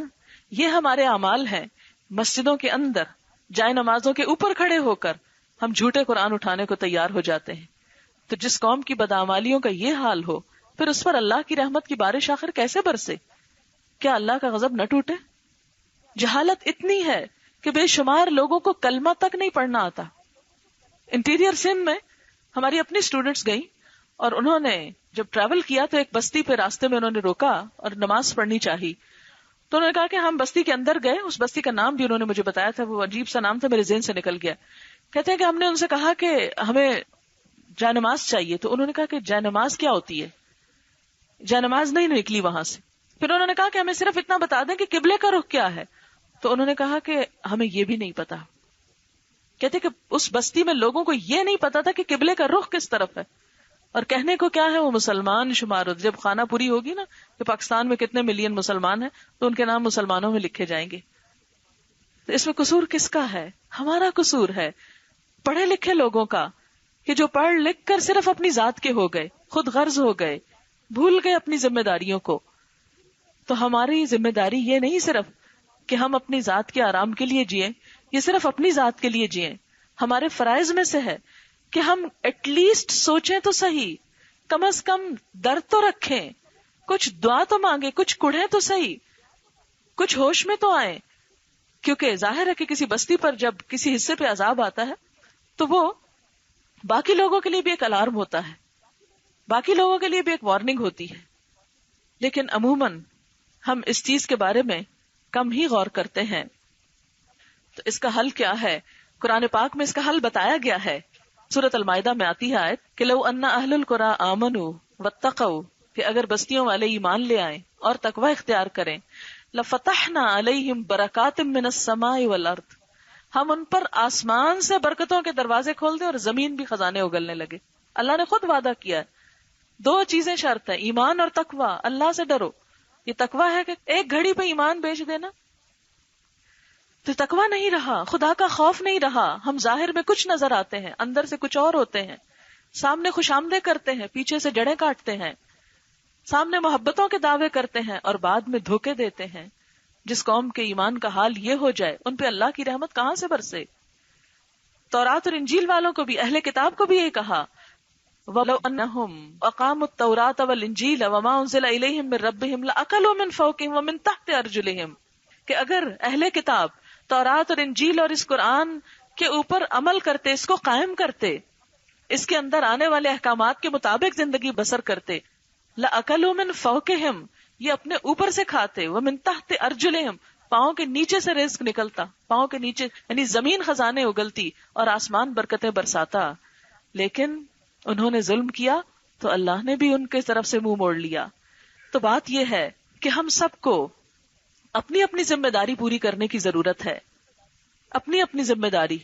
یہ ہمارے اعمال ہیں. مسجدوں کے اندر جائے نمازوں کے اوپر کھڑے ہو کر ہم جھوٹے قرآن اٹھانے کو تیار ہو جاتے ہیں. تو جس قوم کی بدعمالیوں کا یہ حال ہو, پھر اس پر اللہ کی رحمت کی بارش آخر کیسے برسے؟ کیا اللہ کا غضب نہ ٹوٹے؟ جہالت اتنی ہے کہ بے شمار لوگوں کو کلمہ تک نہیں پڑھنا آتا. انٹیریئر سندھ میں ہماری اپنی اسٹوڈنٹس گئیں اور انہوں نے جب ٹریول کیا تو ایک بستی پہ راستے میں انہوں نے روکا اور نماز پڑھنی چاہی. تو انہوں نے کہا کہ ہم بستی کے اندر گئے, اس بستی کا نام بھی انہوں نے مجھے بتایا تھا, وہ عجیب سا نام تھا, میرے ذہن سے نکل گیا. کہتے ہیں کہ ہم نے ان سے کہا کہ ہمیں جائے نماز چاہیے. تو انہوں نے کہا کہ جائے نماز کیا ہوتی ہے؟ جائے نماز نہیں نکلی وہاں سے. پھر انہوں نے کہا کہ ہمیں صرف اتنا بتا دیں کہ قبلے کا رخ کیا ہے. تو انہوں نے کہا کہ ہمیں یہ بھی نہیں پتا. کہتے کہ اس بستی میں لوگوں کو یہ نہیں پتا تھا کہ قبلے کا رخ کس طرف ہے, اور کہنے کو کیا ہے وہ مسلمان شمار ہوتے. جب خانہ پوری ہوگی نا کہ پاکستان میں کتنے ملین مسلمان ہیں تو ان کے نام مسلمانوں میں لکھے جائیں گے. تو اس میں قصور کس کا ہے؟ ہمارا قصور ہے, پڑھے لکھے لوگوں کا, کہ جو پڑھ لکھ کر صرف اپنی ذات کے ہو گئے, خود غرض ہو گئے, بھول گئے اپنی ذمہ داریوں کو. تو ہماری ذمہ داری یہ نہیں صرف کہ ہم اپنی ذات کے آرام کے لیے جئیں, یہ صرف اپنی ذات کے لیے جئیں. ہمارے فرائض میں سے ہے کہ ہم ایٹ لیسٹ سوچیں تو صحیح, کم از کم درد تو رکھیں, کچھ دعا تو مانگے, کچھ کڑھیں تو صحیح, کچھ ہوش میں تو آئیں. کیونکہ ظاہر ہے کہ کسی بستی پر جب کسی حصے پہ عذاب آتا ہے تو وہ باقی لوگوں کے لیے بھی ایک الارم ہوتا ہے, باقی لوگوں کے لیے بھی ایک وارننگ ہوتی ہے. لیکن عموماً ہم اس چیز کے بارے میں کم ہی غور کرتے ہیں. تو اس کا حل کیا ہے؟ قرآن پاک میں اس کا حل بتایا گیا ہے. سورۃ المائدہ میں آتی ہے آیت کہ لو ان اہل القری آمنوا واتقوا, کہ اگر بستیوں والے ایمان لے آئیں اور تقوی اختیار کریں, لفتحنا علیہم برکات من السماء والارض, ہم ان پر آسمان سے برکتوں کے دروازے کھول دیں اور زمین بھی خزانے اگلنے لگے. اللہ نے خود وعدہ کیا ہے. 2 چیزیں شرط ہیں, ایمان اور تقوی. اللہ سے ڈرو. یہ تقوی ہے کہ ایک گھڑی پہ ایمان بیچ دینا تو تقویٰ نہیں رہا، خدا کا خوف نہیں رہا. ہم ظاہر میں کچھ نظر آتے ہیں، اندر سے کچھ اور ہوتے ہیں. سامنے خوش آمدیں کرتے ہیں، پیچھے سے جڑیں کاٹتے ہیں. سامنے محبتوں کے دعوے کرتے ہیں اور بعد میں دھوکے دیتے ہیں. جس قوم کے ایمان کا حال یہ ہو جائے، ان پہ اللہ کی رحمت کہاں سے برسے؟ تورات اور انجیل والوں کو بھی، اہل کتاب کو بھی یہ کہا وَلَوْ أَنَّهُمْ أَقَامُوا التَّوْرَاةَ وَالْإِنجِيلَ وَمَا أُنزِلَ إِلَيْهِمْ مِنْ رَبِّهِمْ لَأَكَلُوا مِنْ فَوْقِهِمْ وَمِنْ تَحْتِ أَرْجُلِهِمْ، کہ اگر اہل کتاب تورات اور انجیل اور اس قرآن کے اوپر عمل کرتے، اس کو قائم کرتے، اس کے اندر آنے والے احکامات کے مطابق زندگی بسر کرتے، لَأَكَلُوا مِنْ فَوْقِهِمْ، یہ اپنے اوپر سے کھاتے، وَمِنْ تَحْتِ أَرْجُلِهِمْ، پاؤں کے نیچے سے رزق نکلتا، پاؤں کے نیچے یعنی زمین خزانے اگلتی اور آسمان برکتیں برساتا. لیکن انہوں نے ظلم کیا تو اللہ نے بھی ان کے طرف سے منہ موڑ لیا. تو بات یہ ہے کہ ہم سب کو اپنی اپنی ذمہ داری پوری کرنے کی ضرورت ہے، اپنی اپنی ذمہ داری.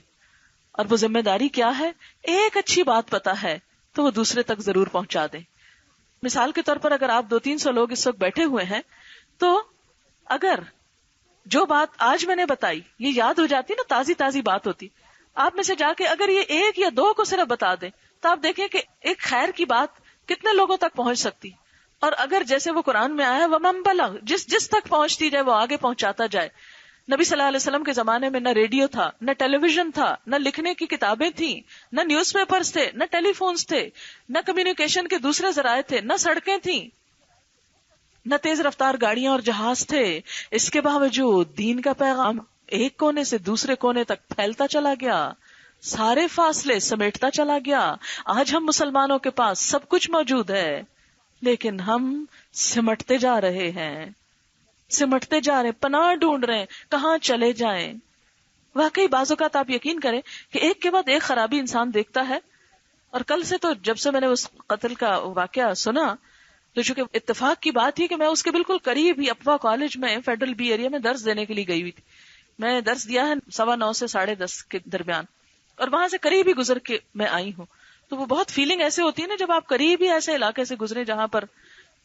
اور وہ ذمہ داری کیا ہے؟ ایک اچھی بات پتا ہے تو وہ دوسرے تک ضرور پہنچا دیں. مثال کے طور پر اگر آپ 200-300 لوگ اس وقت بیٹھے ہوئے ہیں، تو اگر جو بات آج میں نے بتائی یہ یاد ہو جاتی نا، تازی تازی بات ہوتی، آپ میں سے جا کے اگر یہ 1 یا 2 کو صرف بتا دیں تو آپ دیکھیں کہ ایک خیر کی بات کتنے لوگوں تک پہنچ سکتی. اور اگر جیسے وہ قرآن میں آیا وَمَن بَلَغ، جس تک پہنچتی جائے وہ آگے پہنچاتا جائے. نبی صلی اللہ علیہ وسلم کے زمانے میں نہ ریڈیو تھا، نہ ٹیلی ویژن تھا، نہ لکھنے کی کتابیں تھیں، نہ نیوز پیپرز تھے، نہ ٹیلی فونز تھے، نہ کمیونیکیشن کے دوسرے ذرائع تھے، نہ سڑکیں تھیں، نہ تیز رفتار گاڑیاں اور جہاز تھے. اس کے باوجود دین کا پیغام ایک کونے سے دوسرے کونے تک پھیلتا چلا گیا، سارے فاصلے سمیٹتا چلا گیا. آج ہم مسلمانوں کے پاس سب کچھ موجود ہے، لیکن ہم سمٹتے جا رہے ہیں، سمٹتے جا رہے ہیں، پناہ ڈھونڈ رہے ہیں کہاں چلے جائیں. واقعی بعض اوقات آپ یقین کریں کہ ایک کے بعد ایک خرابی انسان دیکھتا ہے. اور کل سے تو جب سے میں نے اس قتل کا واقعہ سنا تو چونکہ اتفاق کی بات ہی کہ میں اس کے بالکل قریب ہی اپوا کالج میں فیڈرل بی ایریا میں درس دینے کے لیے گئی ہوئی تھی. میں درس دیا ہے 9:15 سے 10:30 کے درمیان، اور وہاں سے قریب ہی گزر کے میں آئی ہوں. تو وہ بہت فیلنگ ایسے ہوتی ہے نا جب آپ قریب ہی ایسے علاقے سے گزرے جہاں پر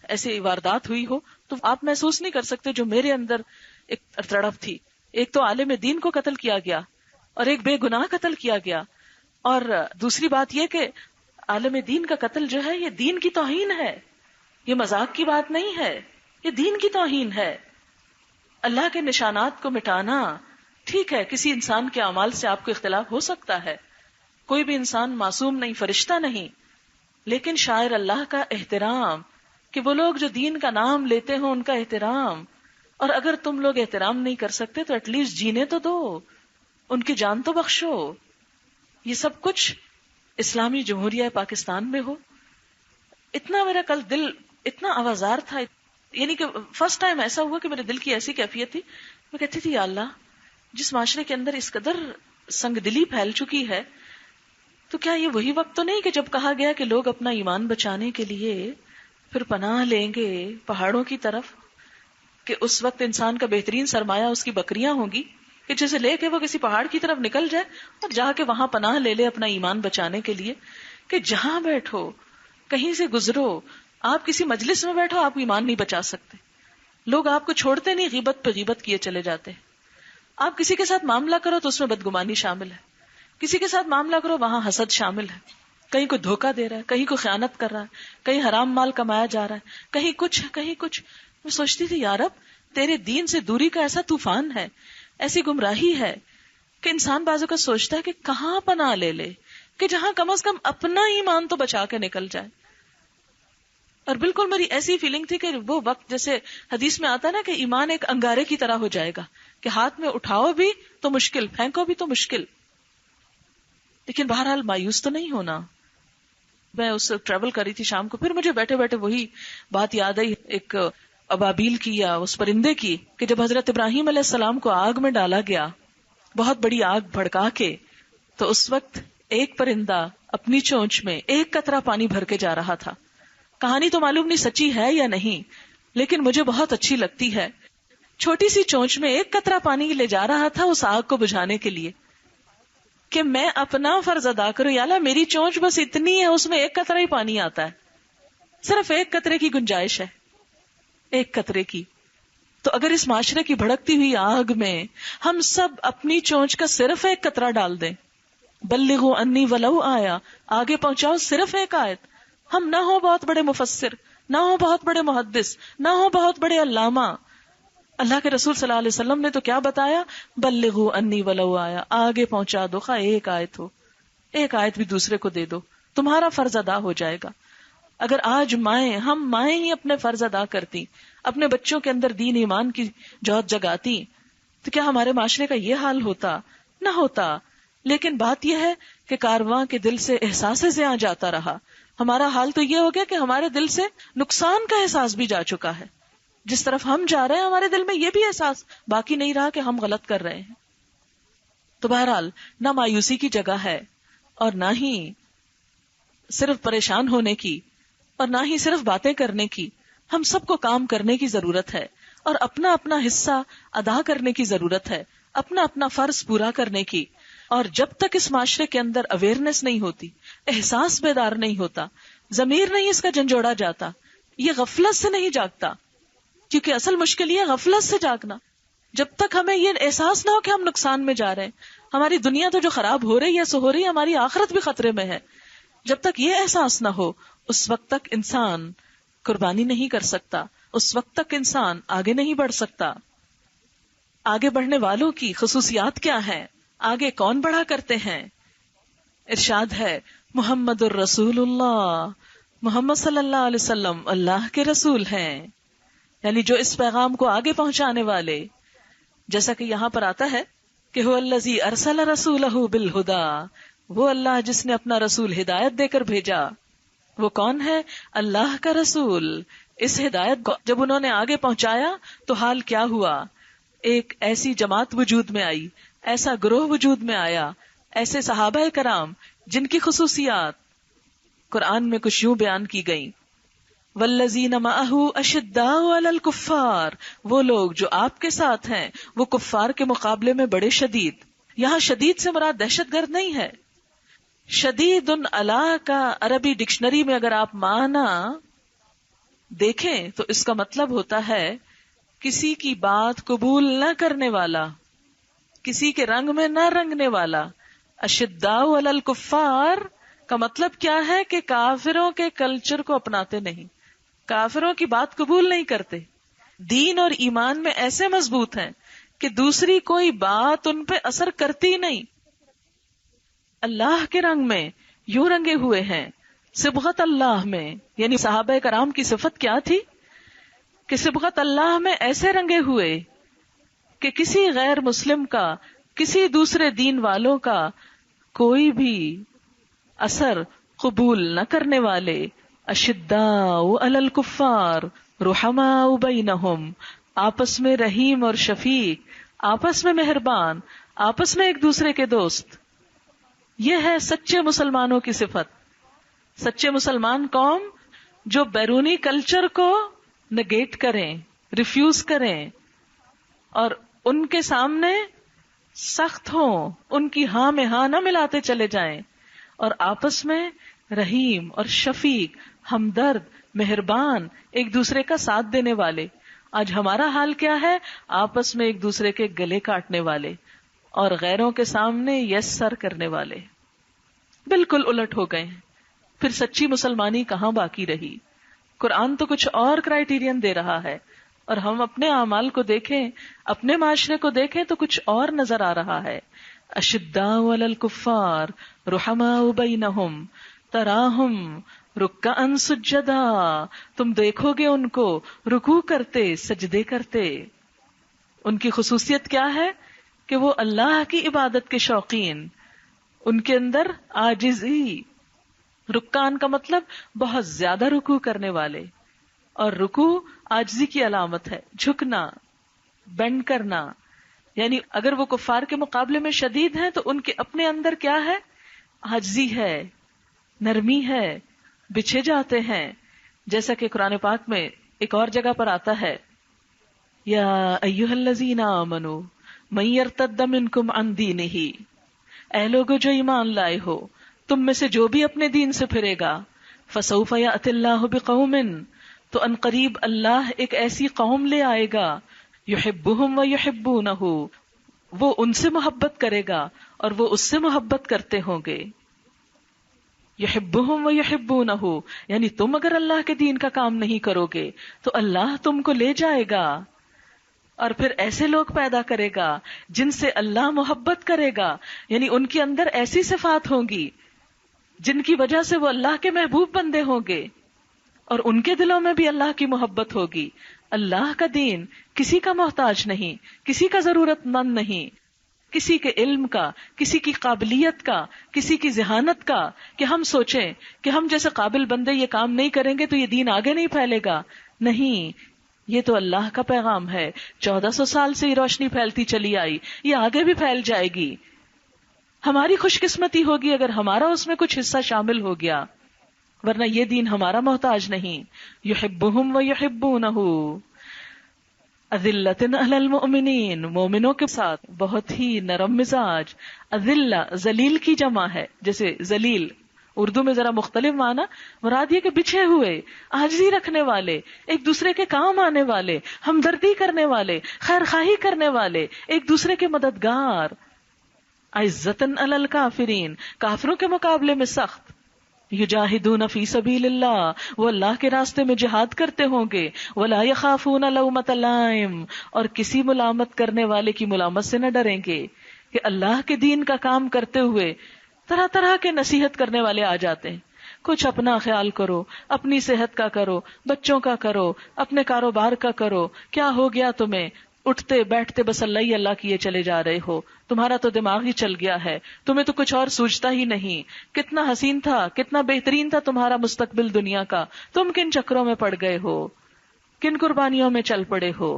ایسی واردات ہوئی ہو، تو آپ محسوس نہیں کر سکتے جو میرے اندر ایک تڑپ تھی. ایک تو عالم دین کو قتل کیا گیا اور ایک بے گناہ قتل کیا گیا. اور دوسری بات یہ کہ عالم دین کا قتل جو ہے یہ دین کی توہین ہے، یہ مذاق کی بات نہیں ہے، یہ دین کی توہین ہے. اللہ کے نشانات کو مٹانا، ٹھیک ہے کسی انسان کے اعمال سے آپ کو اختلاف ہو سکتا ہے، کوئی بھی انسان معصوم نہیں، فرشتہ نہیں، لیکن شاعر اللہ کا احترام، کہ وہ لوگ جو دین کا نام لیتے ہوں ان کا احترام. اور اگر تم لوگ احترام نہیں کر سکتے تو ایٹ لیسٹ جینے تو دو، ان کی جان تو بخشو. یہ سب کچھ اسلامی جمہوریہ پاکستان میں ہو. اتنا میرا کل دل اتنا آوازار تھا، یعنی کہ فرسٹ ٹائم ایسا ہوا کہ میرے دل کی ایسی کیفیت تھی، میں کہتی تھی یا اللہ، جس معاشرے کے اندر اس قدر سنگ دلی پھیل چکی ہے، تو کیا یہ وہی وقت تو نہیں کہ جب کہا گیا کہ لوگ اپنا ایمان بچانے کے لیے پھر پناہ لیں گے پہاڑوں کی طرف، کہ اس وقت انسان کا بہترین سرمایہ اس کی بکریاں ہوں گی، کہ جسے لے کے وہ کسی پہاڑ کی طرف نکل جائے اور جا کے وہاں پناہ لے لے اپنا ایمان بچانے کے لیے. کہ جہاں بیٹھو، کہیں سے گزرو، آپ کسی مجلس میں بیٹھو، آپ ایمان نہیں بچا سکتے. لوگ آپ کو چھوڑتے نہیں، غیبت پہ غیبت کیے چلے جاتے ہیں. آپ کسی کے ساتھ معاملہ کرو تو اس میں بدگمانی شامل ہے، کسی کے ساتھ معاملہ کرو وہاں حسد شامل ہے، کہیں کوئی دھوکہ دے رہا ہے، کہیں کوئی خیانت کر رہا ہے، کہیں حرام مال کمایا جا رہا ہے، کہیں کچھ ہے کہیں کچھ. میں سوچتی تھی یا رب، تیرے دین سے دوری کا ایسا طوفان ہے، ایسی گمراہی ہے کہ انسان بازو کا سوچتا ہے کہ کہاں پناہ لے لے، کہ جہاں کم از کم اپنا ایمان تو بچا کے نکل جائے. اور بالکل میری ایسی فیلنگ تھی کہ وہ وقت جیسے حدیث میں آتا نا کہ ایمان ایک انگارے کی طرح ہو جائے گا، کہ ہاتھ میں اٹھاؤ بھی تو مشکل، پھینکو بھی تو مشکل. لیکن بہرحال مایوس تو نہیں ہونا. میں اس سے ٹریول کر رہی تھی شام کو، پھر مجھے بیٹھے بیٹھے وہی بات یاد آئی ایک ابابیل کی، یا اس پرندے کی، کہ جب حضرت ابراہیم علیہ السلام کو آگ میں ڈالا گیا، بہت بڑی آگ بھڑکا کے، تو اس وقت ایک پرندہ اپنی چونچ میں ایک قطرہ پانی بھر کے جا رہا تھا. کہانی تو معلوم نہیں سچی ہے یا نہیں، لیکن مجھے بہت اچھی لگتی ہے. چھوٹی سی چونچ میں ایک قطرہ پانی لے جا رہا تھا اس آگ کو بجھانے کے لیے، کہ میں اپنا فرض ادا کروں، یا اللہ میری چونچ بس اتنی ہے، اس میں ایک قطرہ ہی پانی آتا ہے، صرف ایک قطرے کی گنجائش ہے، ایک قطرے کی. تو اگر اس معاشرے کی بھڑکتی ہوئی آگ میں ہم سب اپنی چونچ کا صرف ایک قطرہ ڈال دیں، بلغوا انی ولو آیا، آگے پہنچاؤ صرف ایک آیت، ہم نہ ہو بہت بڑے مفسر، نہ ہو بہت بڑے محدث، نہ ہو بہت بڑے علامہ، اللہ کے رسول صلی اللہ علیہ وسلم نے تو کیا بتایا، بلغوا انی ولو آیا، آگے پہنچا دو، خواہ ایک آیت ہو، ایک آیت بھی دوسرے کو دے دو، تمہارا فرض ادا ہو جائے گا۔ اگر آج ہم مائیں ہی اپنے فرض ادا کرتی، اپنے بچوں کے اندر دین ایمان کی جوت جگاتی، تو کیا ہمارے معاشرے کا یہ حال ہوتا؟ نہ ہوتا۔ لیکن بات یہ ہے کہ کارواں کے دل سے احساس زیاں جاتا رہا، ہمارا حال تو یہ ہو گیا کہ ہمارے دل سے نقصان کا احساس بھی جا چکا ہے، جس طرف ہم جا رہے ہیں ہمارے دل میں یہ بھی احساس باقی نہیں رہا کہ ہم غلط کر رہے ہیں۔ تو بہرحال نہ مایوسی کی جگہ ہے، اور نہ ہی صرف پریشان ہونے کی، اور نہ ہی صرف باتیں کرنے کی، ہم سب کو کام کرنے کی ضرورت ہے، اور اپنا اپنا حصہ ادا کرنے کی ضرورت ہے، اپنا اپنا فرض پورا کرنے کی۔ اور جب تک اس معاشرے کے اندر اویئرنیس نہیں ہوتی، احساس بیدار نہیں ہوتا، ضمیر نہیں اس کا جھنجھوڑا جاتا، یہ غفلت سے نہیں جاگتا، کیونکہ اصل مشکل یہ غفلت سے جاگنا۔ جب تک ہمیں یہ احساس نہ ہو کہ ہم نقصان میں جا رہے ہیں، ہماری دنیا تو جو خراب ہو رہی ہے سو ہو رہی ہے، ہماری آخرت بھی خطرے میں ہے، جب تک یہ احساس نہ ہو اس وقت تک انسان قربانی نہیں کر سکتا، اس وقت تک انسان آگے نہیں بڑھ سکتا۔ آگے بڑھنے والوں کی خصوصیات کیا ہیں؟ آگے کون بڑھا کرتے ہیں؟ ارشاد ہے محمد الرسول اللہ، محمد صلی اللہ علیہ وسلم اللہ کے رسول ہیں، یعنی جو اس پیغام کو آگے پہنچانے والے۔ جیسا کہ یہاں پر آتا ہے کہ هو الذی ارسل رسولہ بالہدی، وہ اللہ جس نے اپنا رسول ہدایت دے کر بھیجا۔ وہ کون ہے؟ اللہ کا رسول۔ اس ہدایت کو جب انہوں نے آگے پہنچایا تو حال کیا ہوا؟ ایک ایسی جماعت وجود میں آئی، ایسا گروہ وجود میں آیا، ایسے صحابہ کرام جن کی خصوصیات قرآن میں کچھ یوں بیان کی گئیں، والذین معہ اشداء علی الکفار، وہ لوگ جو آپ کے ساتھ ہیں وہ کفار کے مقابلے میں بڑے شدید۔ یہاں شدید سے مراد دہشت گرد نہیں ہے، شدید علی کا عربی ڈکشنری میں اگر آپ معنی دیکھیں تو اس کا مطلب ہوتا ہے کسی کی بات قبول نہ کرنے والا، کسی کے رنگ میں نہ رنگنے والا۔ اشداء علی الکفار کا مطلب کیا ہے کہ کافروں کے کلچر کو اپناتے نہیں، کافروں کی بات قبول نہیں کرتے، دین اور ایمان میں ایسے مضبوط ہیں کہ دوسری کوئی بات ان پہ اثر کرتی نہیں، اللہ کے رنگ میں یوں رنگے ہوئے ہیں، صبغت اللہ میں، یعنی صحابہ کرام کی صفت کیا تھی کہ صبغت اللہ میں ایسے رنگے ہوئے کہ کسی غیر مسلم کا، کسی دوسرے دین والوں کا کوئی بھی اثر قبول نہ کرنے والے۔ اشداء علی الکفار رحماء بینہم، آپس میں رحیم اور شفیق، آپس میں مہربان، آپس میں ایک دوسرے کے دوست۔ یہ ہے سچے مسلمانوں کی صفت۔ سچے مسلمان قوم جو بیرونی کلچر کو نگیٹ کریں، ریفیوز کریں، اور ان کے سامنے سخت ہوں، ان کی ہاں میں ہاں نہ ملاتے چلے جائیں، اور آپس میں رحیم اور شفیق، ہمدرد، مہربان، ایک دوسرے کا ساتھ دینے والے۔ آج ہمارا حال کیا ہے؟ آپس میں ایک دوسرے کے گلے کاٹنے والے اور غیروں کے سامنے یس سر کرنے والے، بالکل الٹ ہو گئے ہیں۔ پھر سچی مسلمانی کہاں باقی رہی؟ قرآن تو کچھ اور کرائیٹیرین دے رہا ہے، اور ہم اپنے اعمال کو دیکھیں، اپنے معاشرے کو دیکھیں تو کچھ اور نظر آ رہا ہے۔ اشداء علی الکفار رحماء بینہم تراہم رکعا سجدا، تم دیکھو گے ان کو رکوع کرتے، سجدے کرتے۔ ان کی خصوصیت کیا ہے کہ وہ اللہ کی عبادت کے شوقین، ان کے اندر عاجزی، رکعان کا مطلب بہت زیادہ رکوع کرنے والے، اور رکوع عاجزی کی علامت ہے، جھکنا، بینڈ کرنا۔ یعنی اگر وہ کفار کے مقابلے میں شدید ہیں تو ان کے اپنے اندر کیا ہے؟ عاجزی ہے، نرمی ہے، بچھے جاتے ہیں۔ جیسا کہ قرآن پاک میں ایک اور جگہ پر آتا ہے، یا ایھا الذین آمنوا من یرتد منکم عن دینہ، اے لوگو جو ایمان لائے ہو، تم میں سے جو بھی اپنے دین سے پھرے گا، فسوف یأتی اللہ بقوم، تو ان قریب اللہ ایک ایسی قوم لے آئے گا، یحبہم ویحبونہ، وہ ان سے محبت کرے گا اور وہ اس سے محبت کرتے ہوں گے. یحبہم ویحبونہ، یعنی تم اگر اللہ کے دین کا کام نہیں کرو گے تو اللہ تم کو لے جائے گا اور پھر ایسے لوگ پیدا کرے گا جن سے اللہ محبت کرے گا. یعنی ان کے اندر ایسی صفات ہوں گی جن کی وجہ سے وہ اللہ کے محبوب بندے ہوں گے اور ان کے دلوں میں بھی اللہ کی محبت ہوگی. اللہ کا دین کسی کا محتاج نہیں، کسی کا ضرورت مند نہیں، کسی کے علم کا، کسی کی قابلیت کا، کسی کی ذہانت کا، کہ ہم سوچیں کہ ہم جیسے قابل بندے یہ کام نہیں کریں گے تو یہ دین آگے نہیں پھیلے گا. نہیں، یہ تو اللہ کا پیغام ہے. 1400 سال سے یہ روشنی پھیلتی چلی آئی، یہ آگے بھی پھیل جائے گی. ہماری خوش قسمتی ہوگی اگر ہمارا اس میں کچھ حصہ شامل ہو گیا، ورنہ یہ دین ہمارا محتاج نہیں. یحبہم ویحبونہ، اذلۃ علی المؤمنین، مومنوں کے ساتھ بہت ہی نرم مزاج. اذلہ ذلیل کی جمع ہے، جیسے ذلیل اردو میں ذرا مختلف معنی، مراد یہ کہ بچھے ہوئے، عاجزی رکھنے والے، ایک دوسرے کے کام آنے والے، ہمدردی کرنے والے، خیر خواہی کرنے والے، ایک دوسرے کے مددگار. عزتاً علی الکافرین، کافروں کے مقابلے میں سخت. یجاہدون فی سبیل اللہ، وہ اللہ کے راستے میں جہاد کرتے ہوں گے. ولا یخافون لومۃ لائم، اور کسی ملامت کرنے والے کی ملامت سے نہ ڈریں گے. کہ اللہ کے دین کا کام کرتے ہوئے طرح طرح کے نصیحت کرنے والے آ جاتے ہیں. کچھ اپنا خیال کرو، اپنی صحت کا کرو، بچوں کا کرو، اپنے کاروبار کا کرو، کیا ہو گیا تمہیں، اٹھتے بیٹھتے بس اللہ ہی اللہ کیے چلے جا رہے ہو، تمہارا تو دماغ ہی چل گیا ہے، تمہیں تو کچھ اور سوچتا ہی نہیں. کتنا حسین تھا، کتنا بہترین تھا تمہارا مستقبل دنیا کا، تم کن چکروں میں پڑ گئے ہو، کن قربانیوں میں چل پڑے ہو.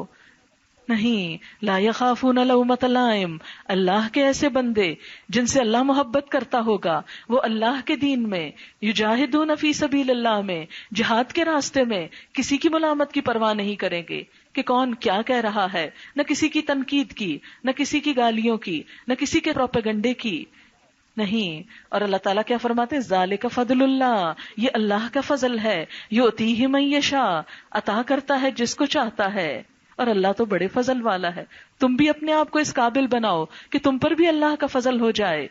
نہیں، لا یخافون لومۃ لائم، اللہ کے ایسے بندے جن سے اللہ محبت کرتا ہوگا، وہ اللہ کے دین میں، یجاہدون فی سبیل اللہ میں، جہاد کے راستے میں کسی کی ملامت کی پرواہ نہیں کریں گے کہ کون کیا کہہ رہا ہے، نہ کسی کی تنقید کی، نہ کسی کی گالیوں کی، نہ کسی کے پروپیگنڈے کی. نہیں. اور اللہ تعالیٰ کیا فرماتے ہیں، ذالک فضل اللہ، یہ اللہ کا فضل ہے، یؤتیہ من یشاء، عطا کرتا ہے جس کو چاہتا ہے. اور اللہ تو بڑے فضل والا ہے. تم بھی اپنے آپ کو اس قابل بناؤ کہ تم پر بھی اللہ کا فضل ہو جائے.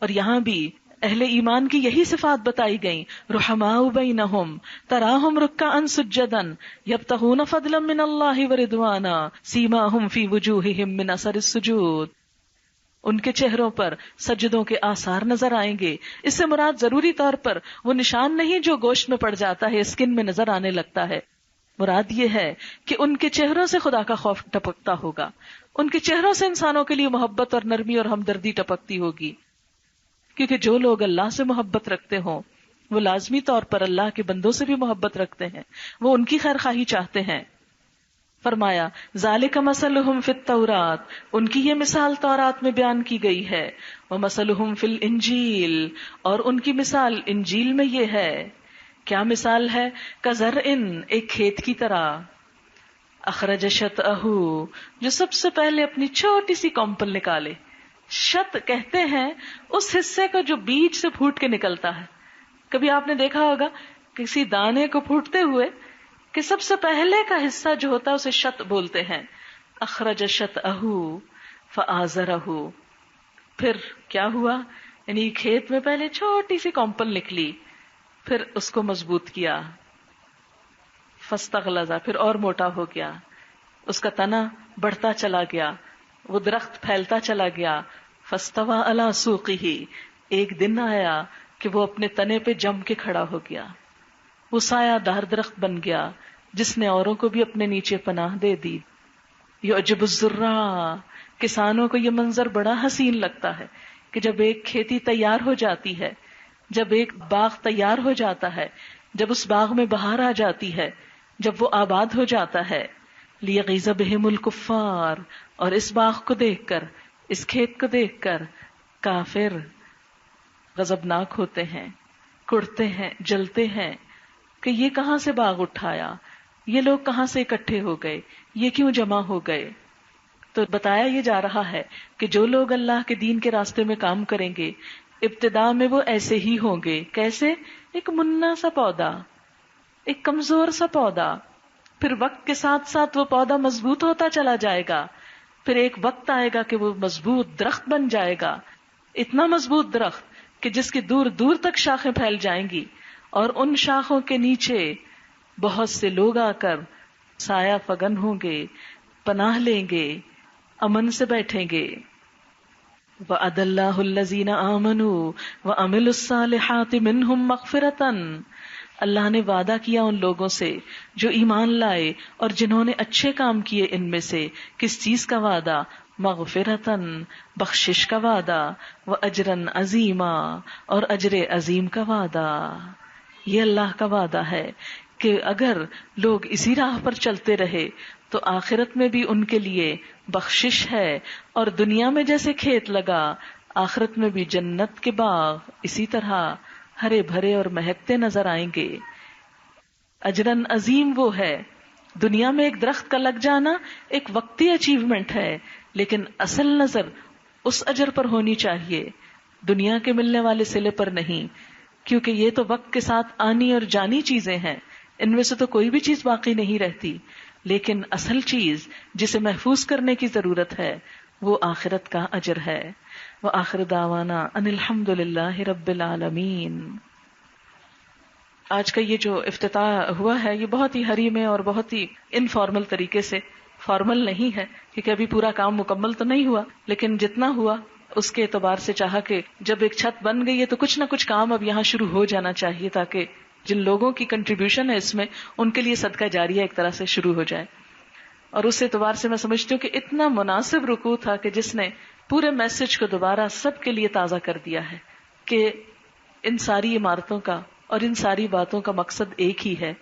اور یہاں بھی اہل ایمان کی یہی صفات بتائی گئیں. رحماء بینہم تراہم رکعا سجدا یبتغون فضلا من اللہ ورضوانا سیماہم فی وجوہہم من اثر السجود. ان کے چہروں پر سجدوں کے آثار نظر آئیں گے. اس سے مراد ضروری طور پر وہ نشان نہیں جو گوشت میں پڑ جاتا ہے، اسکن میں نظر آنے لگتا ہے. مراد یہ ہے کہ ان کے چہروں سے خدا کا خوف ٹپکتا ہوگا، ان کے چہروں سے انسانوں کے لیے محبت اور نرمی اور ہمدردی ٹپکتی ہوگی. کیونکہ جو لوگ اللہ سے محبت رکھتے ہوں وہ لازمی طور پر اللہ کے بندوں سے بھی محبت رکھتے ہیں، وہ ان کی خیر خواہی چاہتے ہیں. فرمایا ذالک مثلہم فی التوراۃ، ان کی یہ مثال تورات میں بیان کی گئی ہے. ومثلہم فی الانجیل، اور ان کی مثال انجیل میں یہ ہے. کیا مثال ہے؟ کزرعن، ایک کھیت کی طرح، اخرج شطأہ، جو سب سے پہلے اپنی چھوٹی سی کمپل نکالے. شط کہتے ہیں اس حصے کو جو بیج سے پھوٹ کے نکلتا ہے. کبھی آپ نے دیکھا ہوگا کسی دانے کو پھوٹتے ہوئے کہ سب سے پہلے کا حصہ جو ہوتا ہے اسے شط بولتے ہیں. اخرج شطأہ فآزرہ، پھر کیا ہوا، یعنی کھیت میں پہلے چھوٹی سی کمپل نکلی، پھر اس کو مضبوط کیا، فاستغلظ، پھر اور موٹا ہو گیا، اس کا تنا بڑھتا چلا گیا، وہ درخت پھیلتا چلا گیا. فاستوى علی سوقہ، ایک دن آیا کہ وہ اپنے تنے پہ جم کے کھڑا ہو گیا، وہ سایہ دار درخت بن گیا جس نے اوروں کو بھی اپنے نیچے پناہ دے دی. یعجب الزراع، کسانوں کو یہ منظر بڑا حسین لگتا ہے کہ جب ایک کھیتی تیار ہو جاتی ہے، جب ایک باغ تیار ہو جاتا ہے، جب اس باغ میں بہار آ جاتی ہے، جب وہ آباد ہو جاتا ہے. لیغیظ بہم الکفار، اور اس باغ کو دیکھ کر، اس کھیت کو دیکھ کر کافر غضبناک ہوتے ہیں، کڑتے ہیں، جلتے ہیں کہ یہ کہاں سے باغ اٹھایا، یہ لوگ کہاں سے اکٹھے ہو گئے، یہ کیوں جمع ہو گئے. تو بتایا یہ جا رہا ہے کہ جو لوگ اللہ کے دین کے راستے میں کام کریں گے ابتدا میں وہ ایسے ہی ہوں گے. کیسے؟ ایک منا سا پودا، ایک کمزور سا پودا، پھر وقت کے ساتھ ساتھ وہ پودا مضبوط ہوتا چلا جائے گا، پھر ایک وقت آئے گا کہ وہ مضبوط درخت بن جائے گا، اتنا مضبوط درخت کہ جس کی دور دور تک شاخیں پھیل جائیں گی، اور ان شاخوں کے نیچے بہت سے لوگ آ کر سایہ فگن ہوں گے، پناہ لیں گے، امن سے بیٹھیں گے۔ وَعَدَ اللَّهُ الَّذِينَ آمَنُوا وَعَمِلُوا الصَّالِحَاتِ مِنْهُمْ مَغْفِرَةً، اللہ نے وعدہ کیا ان لوگوں سے جو ایمان لائے اور جنہوں نے اچھے کام کیے ان میں سے۔ کس چیز کا وعدہ؟ مغفرتاً، بخشش کا وعدہ، وَأَجْرًا عَظِيمًا، اور اجر عظیم کا وعدہ۔ یہ اللہ کا وعدہ ہے کہ اگر لوگ اسی راہ پر چلتے رہے تو آخرت میں بھی ان کے لیے بخشش ہے، اور دنیا میں جیسے کھیت لگا آخرت میں بھی جنت کے باغ اسی طرح ہرے بھرے اور مہکتے نظر آئیں گے۔ اجرن عظیم وہ ہے، دنیا میں ایک درخت کا لگ جانا ایک وقتی اچیومنٹ ہے، لیکن اصل نظر اس اجر پر ہونی چاہیے، دنیا کے ملنے والے صلے پر نہیں، کیونکہ یہ تو وقت کے ساتھ آنی اور جانی چیزیں ہیں، ان میں سے تو کوئی بھی چیز باقی نہیں رہتی، لیکن اصل چیز جسے محفوظ کرنے کی ضرورت ہے وہ آخرت کا اجر ہے۔ وآخر دعوانا ان الحمد للہ رب العالمین۔ آج کا یہ جو افتتاح ہوا ہے یہ بہت ہی حریمے اور بہت ہی انفارمل طریقے سے، فارمل نہیں ہے کیونکہ ابھی پورا کام مکمل تو نہیں ہوا، لیکن جتنا ہوا اس کے اعتبار سے چاہا کہ جب ایک چھت بن گئی ہے تو کچھ نہ کچھ کام اب یہاں شروع ہو جانا چاہیے، تاکہ جن لوگوں کی کنٹریبیوشن ہے اس میں ان کے لیے صدقہ جاریہ ایک طرح سے شروع ہو جائے۔ اور اس اعتبار سے میں سمجھتی ہوں کہ اتنا مناسب رکوع تھا کہ جس نے پورے میسج کو دوبارہ سب کے لیے تازہ کر دیا ہے کہ ان ساری عمارتوں کا اور ان ساری باتوں کا مقصد ایک ہی ہے،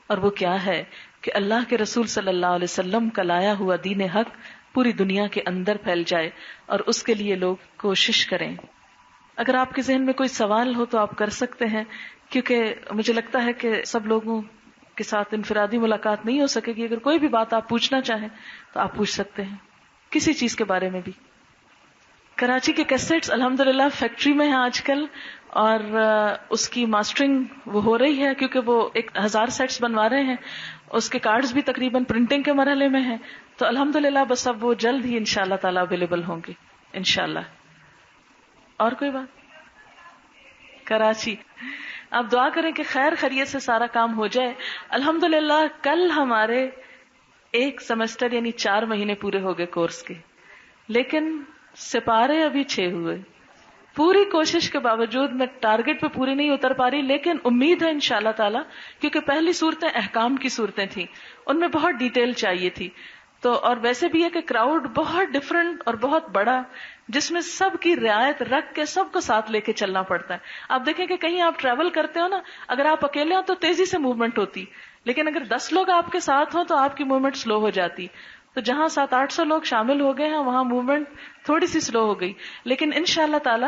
اور وہ کیا ہے کہ اللہ کے رسول صلی اللہ علیہ وسلم کا لایا ہوا دین حق پوری دنیا کے اندر پھیل جائے، اور اس کے لیے لوگ کوشش کریں۔ اگر آپ کے ذہن میں کوئی سوال ہو تو آپ کر سکتے ہیں، کیونکہ مجھے لگتا ہے کہ سب لوگوں کے ساتھ انفرادی ملاقات نہیں ہو سکے گی۔ اگر کوئی بھی بات آپ پوچھنا چاہیں تو آپ پوچھ سکتے ہیں، کسی چیز کے بارے میں بھی۔ کراچی کے کیسٹس الحمدللہ فیکٹری میں ہیں آج کل، اور اس کی ماسٹرنگ وہ ہو رہی ہے، کیونکہ وہ 1000 سیٹس بنوا رہے ہیں، اس کے کارڈز بھی تقریباً پرنٹنگ کے مرحلے میں ہیں، تو الحمدللہ بس اب وہ جلد ہی انشاءاللہ تعالی اویلیبل ہوں گے انشاءاللہ۔ اور کوئی بات؟ کراچی آپ دعا کریں کہ خیر خیریت سے سارا کام ہو جائے۔ الحمدللہ کل ہمارے ایک سیمسٹر یعنی 4 مہینے پورے ہو گئے کورس کے، لیکن سپارے ابھی 6 ہوئے۔ پوری کوشش کے باوجود میں ٹارگٹ پہ پوری نہیں اتر پا رہی، لیکن امید ہے انشاءاللہ تعالی، کیونکہ پہلی صورتیں احکام کی صورتیں تھیں، ان میں بہت ڈیٹیل چاہیے تھی، تو اور ویسے بھی ہے کہ کراؤڈ بہت ڈفرنٹ اور بہت بڑا، جس میں سب کی رعایت رکھ کے سب کو ساتھ لے کے چلنا پڑتا ہے۔ آپ دیکھیں کہ کہیں آپ ٹریول کرتے ہو نا، اگر آپ اکیلے ہو تو تیزی سے موومنٹ ہوتی، لیکن اگر 10 لوگ آپ کے ساتھ ہوں تو آپ کی موومنٹ سلو ہو جاتی۔ تو جہاں 700-800 لوگ شامل ہو گئے ہیں وہاں موومنٹ تھوڑی سی سلو ہو گئی، لیکن انشاءاللہ تعالی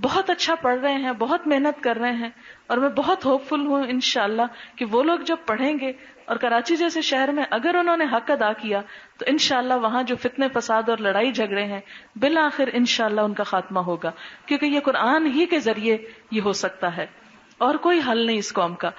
بہت اچھا پڑھ رہے ہیں، بہت محنت کر رہے ہیں، اور میں بہت ہوپ فل ہوں انشاءاللہ کہ وہ لوگ جب پڑھیں گے اور کراچی جیسے شہر میں اگر انہوں نے حق ادا کیا تو انشاءاللہ وہاں جو فتنے فساد اور لڑائی جھگڑے ہیں بالآخر انشاءاللہ ان کا خاتمہ ہوگا، کیونکہ یہ قرآن ہی کے ذریعے یہ ہو سکتا ہے، اور کوئی حل نہیں اس قوم کا۔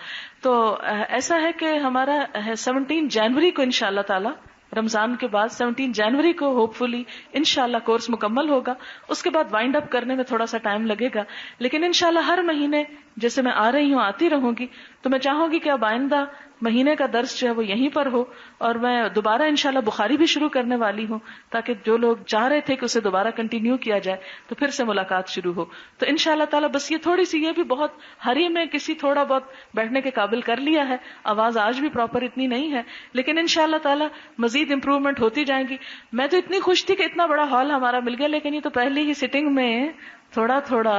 تو ایسا ہے کہ ہمارا 17 جنوری کو انشاءاللہ تعالی، رمضان کے بعد 17 جنوری کو ہوپ فلی انشاءاللہ کورس مکمل ہوگا۔ اس کے بعد وائنڈ اپ کرنے میں تھوڑا سا ٹائم لگے گا، لیکن انشاءاللہ ہر مہینے جیسے میں آ رہی ہوں آتی رہوں گی، تو میں چاہوں گی کہ اب آئندہ مہینے کا درس جو ہے وہ یہیں پر ہو، اور میں دوبارہ انشاءاللہ بخاری بھی شروع کرنے والی ہوں، تاکہ جو لوگ چاہ رہے تھے کہ اسے دوبارہ کنٹینیو کیا جائے تو پھر سے ملاقات شروع ہو۔ تو انشاءاللہ تعالی بس یہ تھوڑی سی، یہ بھی بہت ہری میں کسی تھوڑا بہت بیٹھنے کے قابل کر لیا ہے، آواز آج بھی پراپر اتنی نہیں ہے، لیکن انشاءاللہ تعالی مزید امپروومنٹ ہوتی جائیں گی۔ میں تو اتنی خوش تھی کہ اتنا بڑا ہال ہمارا مل گیا، لیکن یہ تو پہلی ہی سٹنگ میں تھوڑا تھوڑا،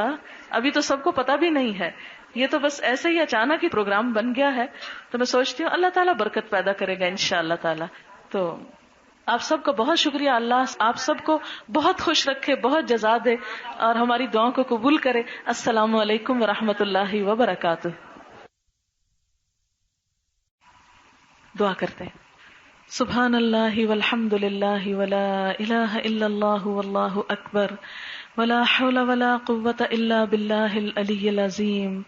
ابھی تو سب کو پتا بھی نہیں ہے، یہ تو بس ایسے ہی اچانک ہی پروگرام بن گیا ہے۔ تو میں سوچتی ہوں اللہ تعالیٰ برکت پیدا کرے گا انشاءاللہ تعالیٰ۔ تو آپ سب کا بہت شکریہ، اللہ آپ سب کو بہت خوش رکھے، بہت جزا دے، اور ہماری دعاؤں کو قبول کرے۔ السلام علیکم ورحمۃ اللہ وبرکاتہ۔ دعا کرتے ہیں۔ سبحان اللہ والحمد للہ ولا الہ الا اللہ واللہ اکبر ولا حول ولا قوة إلا بالله العلي العظيم.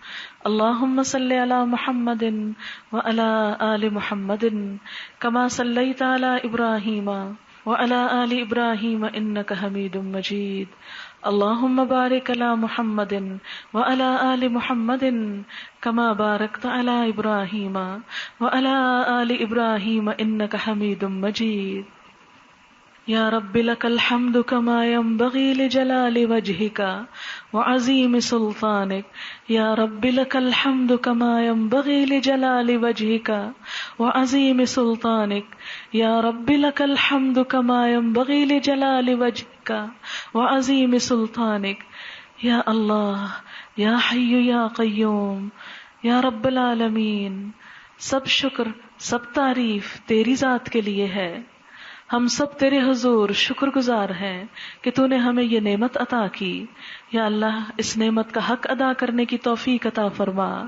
اللهم صل على محمد وعلى آل محمد كما صليت على إبراهيم وعلى آل إبراهيم إنك حميد مجيد. اللهم بارك على محمد وعلى آل محمد كما باركت على إبراهيم وعلى آل إبراهيم إنك حميد مجيد. یا رب لک الحمد کما ينبغي لجلال وجهك وعظیم سلطانك. یا رب لک الحمد کما ينبغي لجلال وجهك وعظیم سلطانك. یا رب لک الحمد کما ينبغي لجلال وجهك وعظیم سلطانك. یا اللہ، یا حی یا قیوم، یا رب العالمین، سب شکر سب تعریف تیری ذات کے لیے ہے. ہم سب تیرے حضور شکر گزار ہیں کہ تو نے ہمیں یہ نعمت عطا کی. یا اللہ، اس نعمت کا حق ادا کرنے کی توفیق عطا فرما.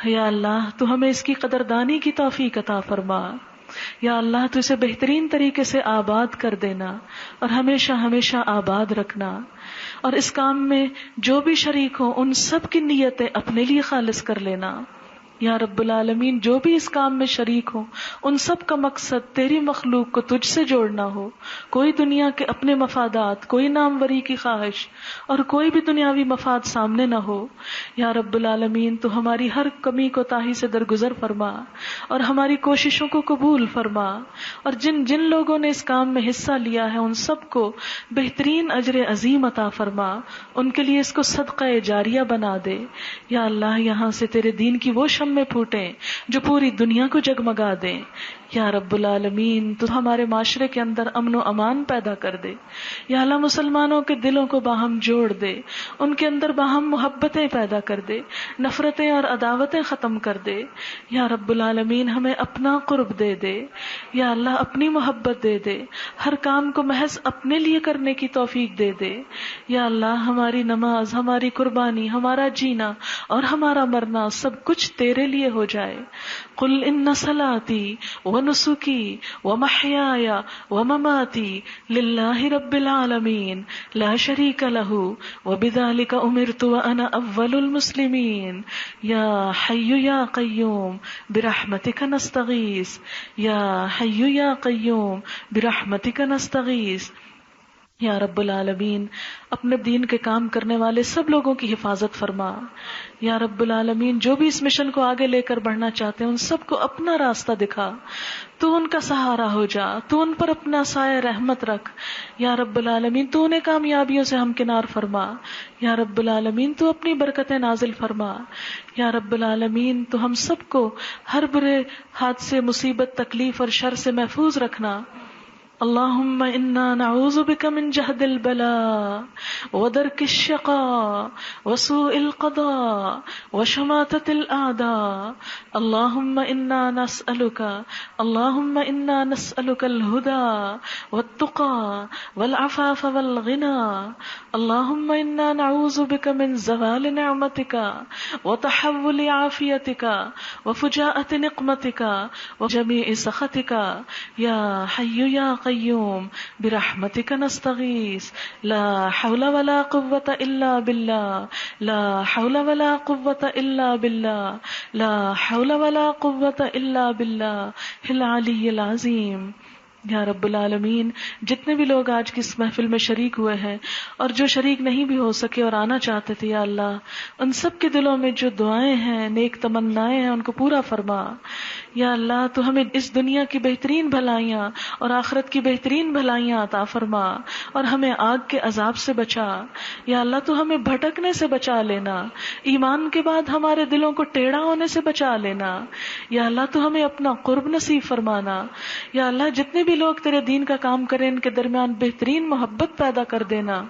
یا اللہ، تو ہمیں اس کی قدردانی کی توفیق عطا فرما. یا اللہ، تو اسے بہترین طریقے سے آباد کر دینا اور ہمیشہ ہمیشہ آباد رکھنا. اور اس کام میں جو بھی شریک ہوں ان سب کی نیتیں اپنے لیے خالص کر لینا. یا رب العالمین، جو بھی اس کام میں شریک ہوں ان سب کا مقصد تیری مخلوق کو تجھ سے جوڑنا ہو. کوئی دنیا کے اپنے مفادات، کوئی ناموری کی خواہش اور کوئی بھی دنیاوی مفاد سامنے نہ ہو. یا رب العالمین، تو ہماری ہر کمی کوتاہی سے درگزر فرما اور ہماری کوششوں کو قبول فرما. اور جن جن لوگوں نے اس کام میں حصہ لیا ہے ان سب کو بہترین اجر عظیم عطا فرما. ان کے لیے اس کو صدقہ جاریہ بنا دے. یا اللہ، یہاں سے تیرے دین کی وہ شمع پھوٹیں جو پوری دنیا کو جگمگا دیں. یا رب العالمین، تو ہمارے معاشرے کے اندر امن و امان پیدا کر دے. یا اللہ، مسلمانوں کے دلوں کو باہم جوڑ دے، ان کے اندر باہم محبتیں پیدا کر دے، نفرتیں اور عداوتیں ختم کر دے. یا رب العالمین، ہمیں اپنا قرب دے دے. یا اللہ، اپنی محبت دے دے، ہر کام کو محض اپنے لیے کرنے کی توفیق دے دے. یا اللہ، ہماری نماز، ہماری قربانی، ہمارا جینا اور ہمارا مرنا سب کچھ تیرے لیے ہو جائے. قل ان صلاتی ونسکی ومحیای ومماتی للہ رب العالمین لا شریک لہ وبذلک امرت وانا اول المسلمین. یا حی یا قیوم برحمتک نستغیث. یا حی یا قیوم برحمتک نستغیث. یا رب العالمین، اپنے دین کے کام کرنے والے سب لوگوں کی حفاظت فرما. یا رب العالمین، جو بھی اس مشن کو آگے لے کر بڑھنا چاہتے ہیں ان سب کو اپنا راستہ دکھا. تو ان کا سہارا ہو جا، تو ان پر اپنا سایہ رحمت رکھ. یا رب العالمین، تو انہیں کامیابیوں سے ہمکنار فرما. یا رب العالمین، تو اپنی برکتیں نازل فرما. یا رب العالمین، تو ہم سب کو ہر برے حادثے، مصیبت، تکلیف اور شر سے محفوظ رکھنا. اللہم انا نعوذ بک من جہد البلاء ودرک الشقاء وسوء القضاء وشماتة الاعداء. اللہم انا نسألک الہدى والتقى والعفاف والغنى. اللہم انا نعوذ بک من زوال نعمتك وتحول عافیتك وفجاءة نقمتك وجمیع سخطك. یا حی یا قیوم برحمتک نستغیث. لا حول ولا قوة الا باللہ. لا حول ولا قوة الا باللہ. لا حول ولا قوة الا باللہ العلی العظیم. یا رب العالمین، جتنے بھی لوگ آج کی اس محفل میں شریک ہوئے ہیں اور جو شریک نہیں بھی ہو سکے اور آنا چاہتے تھے، یا اللہ ان سب کے دلوں میں جو دعائیں ہیں، نیک تمنائیں ہیں، ان کو پورا فرما. یا اللہ، تو ہمیں اس دنیا کی بہترین بھلائیاں اور آخرت کی بہترین بھلائیاں عطا فرما اور ہمیں آگ کے عذاب سے بچا. یا اللہ، تو ہمیں بھٹکنے سے بچا لینا، ایمان کے بعد ہمارے دلوں کو ٹیڑھا ہونے سے بچا لینا. یا اللہ، تو ہمیں اپنا قرب نصیب فرمانا. یا اللہ، جتنے بھی لوگ تیرے دین کا کام کریں ان کے درمیان بہترین محبت پیدا کر دینا،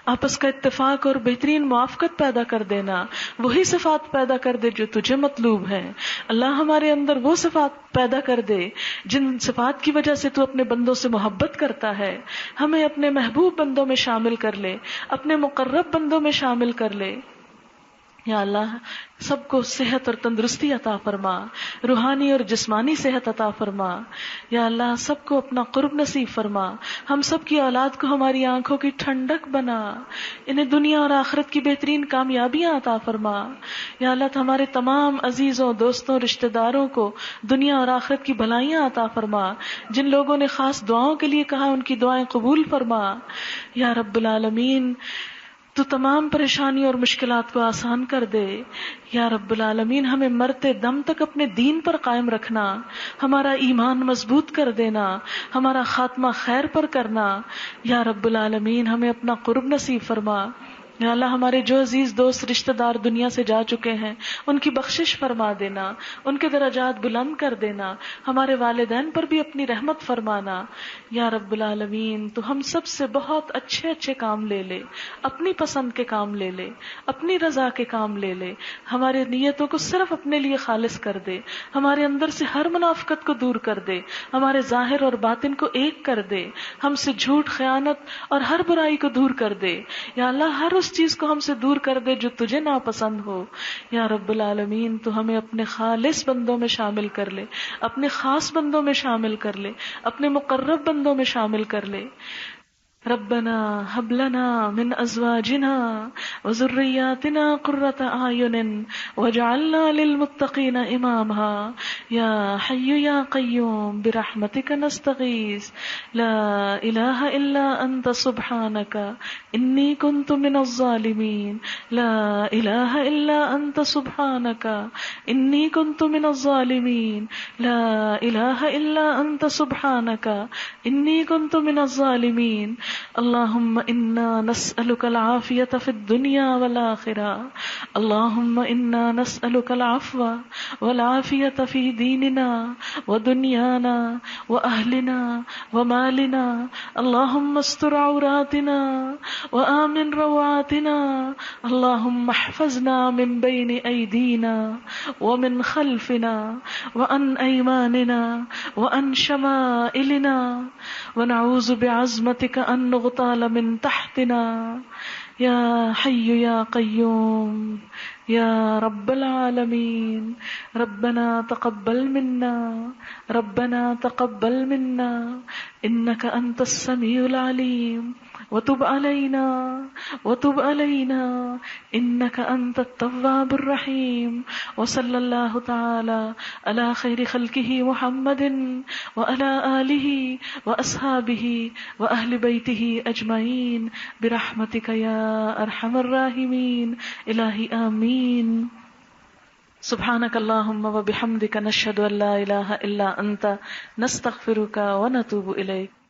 آپس کا اتفاق اور بہترین موافقت پیدا کر دینا. وہی صفات پیدا کر دے جو تجھے مطلوب ہے. اللہ، ہمارے اندر وہ صفات پیدا کر دے جن صفات کی وجہ سے تو اپنے بندوں سے محبت کرتا ہے. ہمیں اپنے محبوب بندوں میں شامل کر لے، اپنے مقرب بندوں میں شامل کر لے. یا اللہ سب کو صحت اور تندرستی عطا فرما، روحانی اور جسمانی صحت عطا فرما. یا اللہ سب کو اپنا قرب نصیب فرما، ہم سب کی اولاد کو ہماری آنکھوں کی ٹھنڈک بنا، انہیں دنیا اور آخرت کی بہترین کامیابیاں عطا فرما. یا اللہ ہمارے تمام عزیزوں، دوستوں، رشتہ داروں کو دنیا اور آخرت کی بھلائیاں عطا فرما. جن لوگوں نے خاص دعاؤں کے لیے کہا ان کی دعائیں قبول فرما. یا رب العالمین تو تمام پریشانی اور مشکلات کو آسان کر دے. یا رب العالمین ہمیں مرتے دم تک اپنے دین پر قائم رکھنا، ہمارا ایمان مضبوط کر دینا، ہمارا خاتمہ خیر پر کرنا. یا رب العالمین ہمیں اپنا قرب نصیب فرما. یا اللہ ہمارے جو عزیز دوست رشتہ دار دنیا سے جا چکے ہیں ان کی بخشش فرما دینا، ان کے درجات بلند کر دینا، ہمارے والدین پر بھی اپنی رحمت فرمانا. یا رب العالمین تو ہم سب سے بہت اچھے اچھے کام لے لے، اپنی پسند کے کام لے لے، اپنی رضا کے کام لے لے، ہماری نیتوں کو صرف اپنے لیے خالص کر دے، ہمارے اندر سے ہر منافقت کو دور کر دے، ہمارے ظاہر اور باطن کو ایک کر دے، ہم سے جھوٹ، خیانت اور ہر برائی کو دور کر دے. یا اللہ ہر اس چیز کو ہم سے دور کر دے جو تجھے ناپسند ہو. یا رب العالمین تو ہمیں اپنے خالص بندوں میں شامل کر لے، اپنے خاص بندوں میں شامل کر لے، اپنے مقرب بندوں میں شامل کر لے. ربنا هب لنا من ازواجنا وذرياتنا قرة اعين واجعلنا للمتقين اماما. یا حي یا قیوم برحمتك نستغیث لا الہ الا انت سبحانك انی كنت من الظالمین. لا الہ الا انت سبحانك انی كنت من الظالمین. لا الہ الا انت سبحانك انی كنت من الظالمین. اللهم انا نسألك العافية في الدنيا والآخرة. اللهم انا نسألك العفو والعافية في ديننا ودنيانا وأهلنا ومالنا. اللهم استر عوراتنا وآمن روعاتنا. اللهم احفظنا من بين أيدينا ومن خلفنا وعن أيماننا وعن شمائلنا ونعوذ بعظمتك أن نغتال من تحتنا. یا حی یا قیوم یا رب العالمین. ربنا تقبل منا ربنا تقبل منا انك انت السميع العليم وتب علينا وتب علينا انك انت التواب الرحيم. وصلى الله تعالى على خير خلقه محمد وعلى آله وأصحابه وأهل بيته أجمعين برحمتك يا أرحم الراحمين. إلهي آمين. سبحانك اللهم وبحمدك نشهد أن لا إله إلا أنت نستغفرك ونتوب إليك.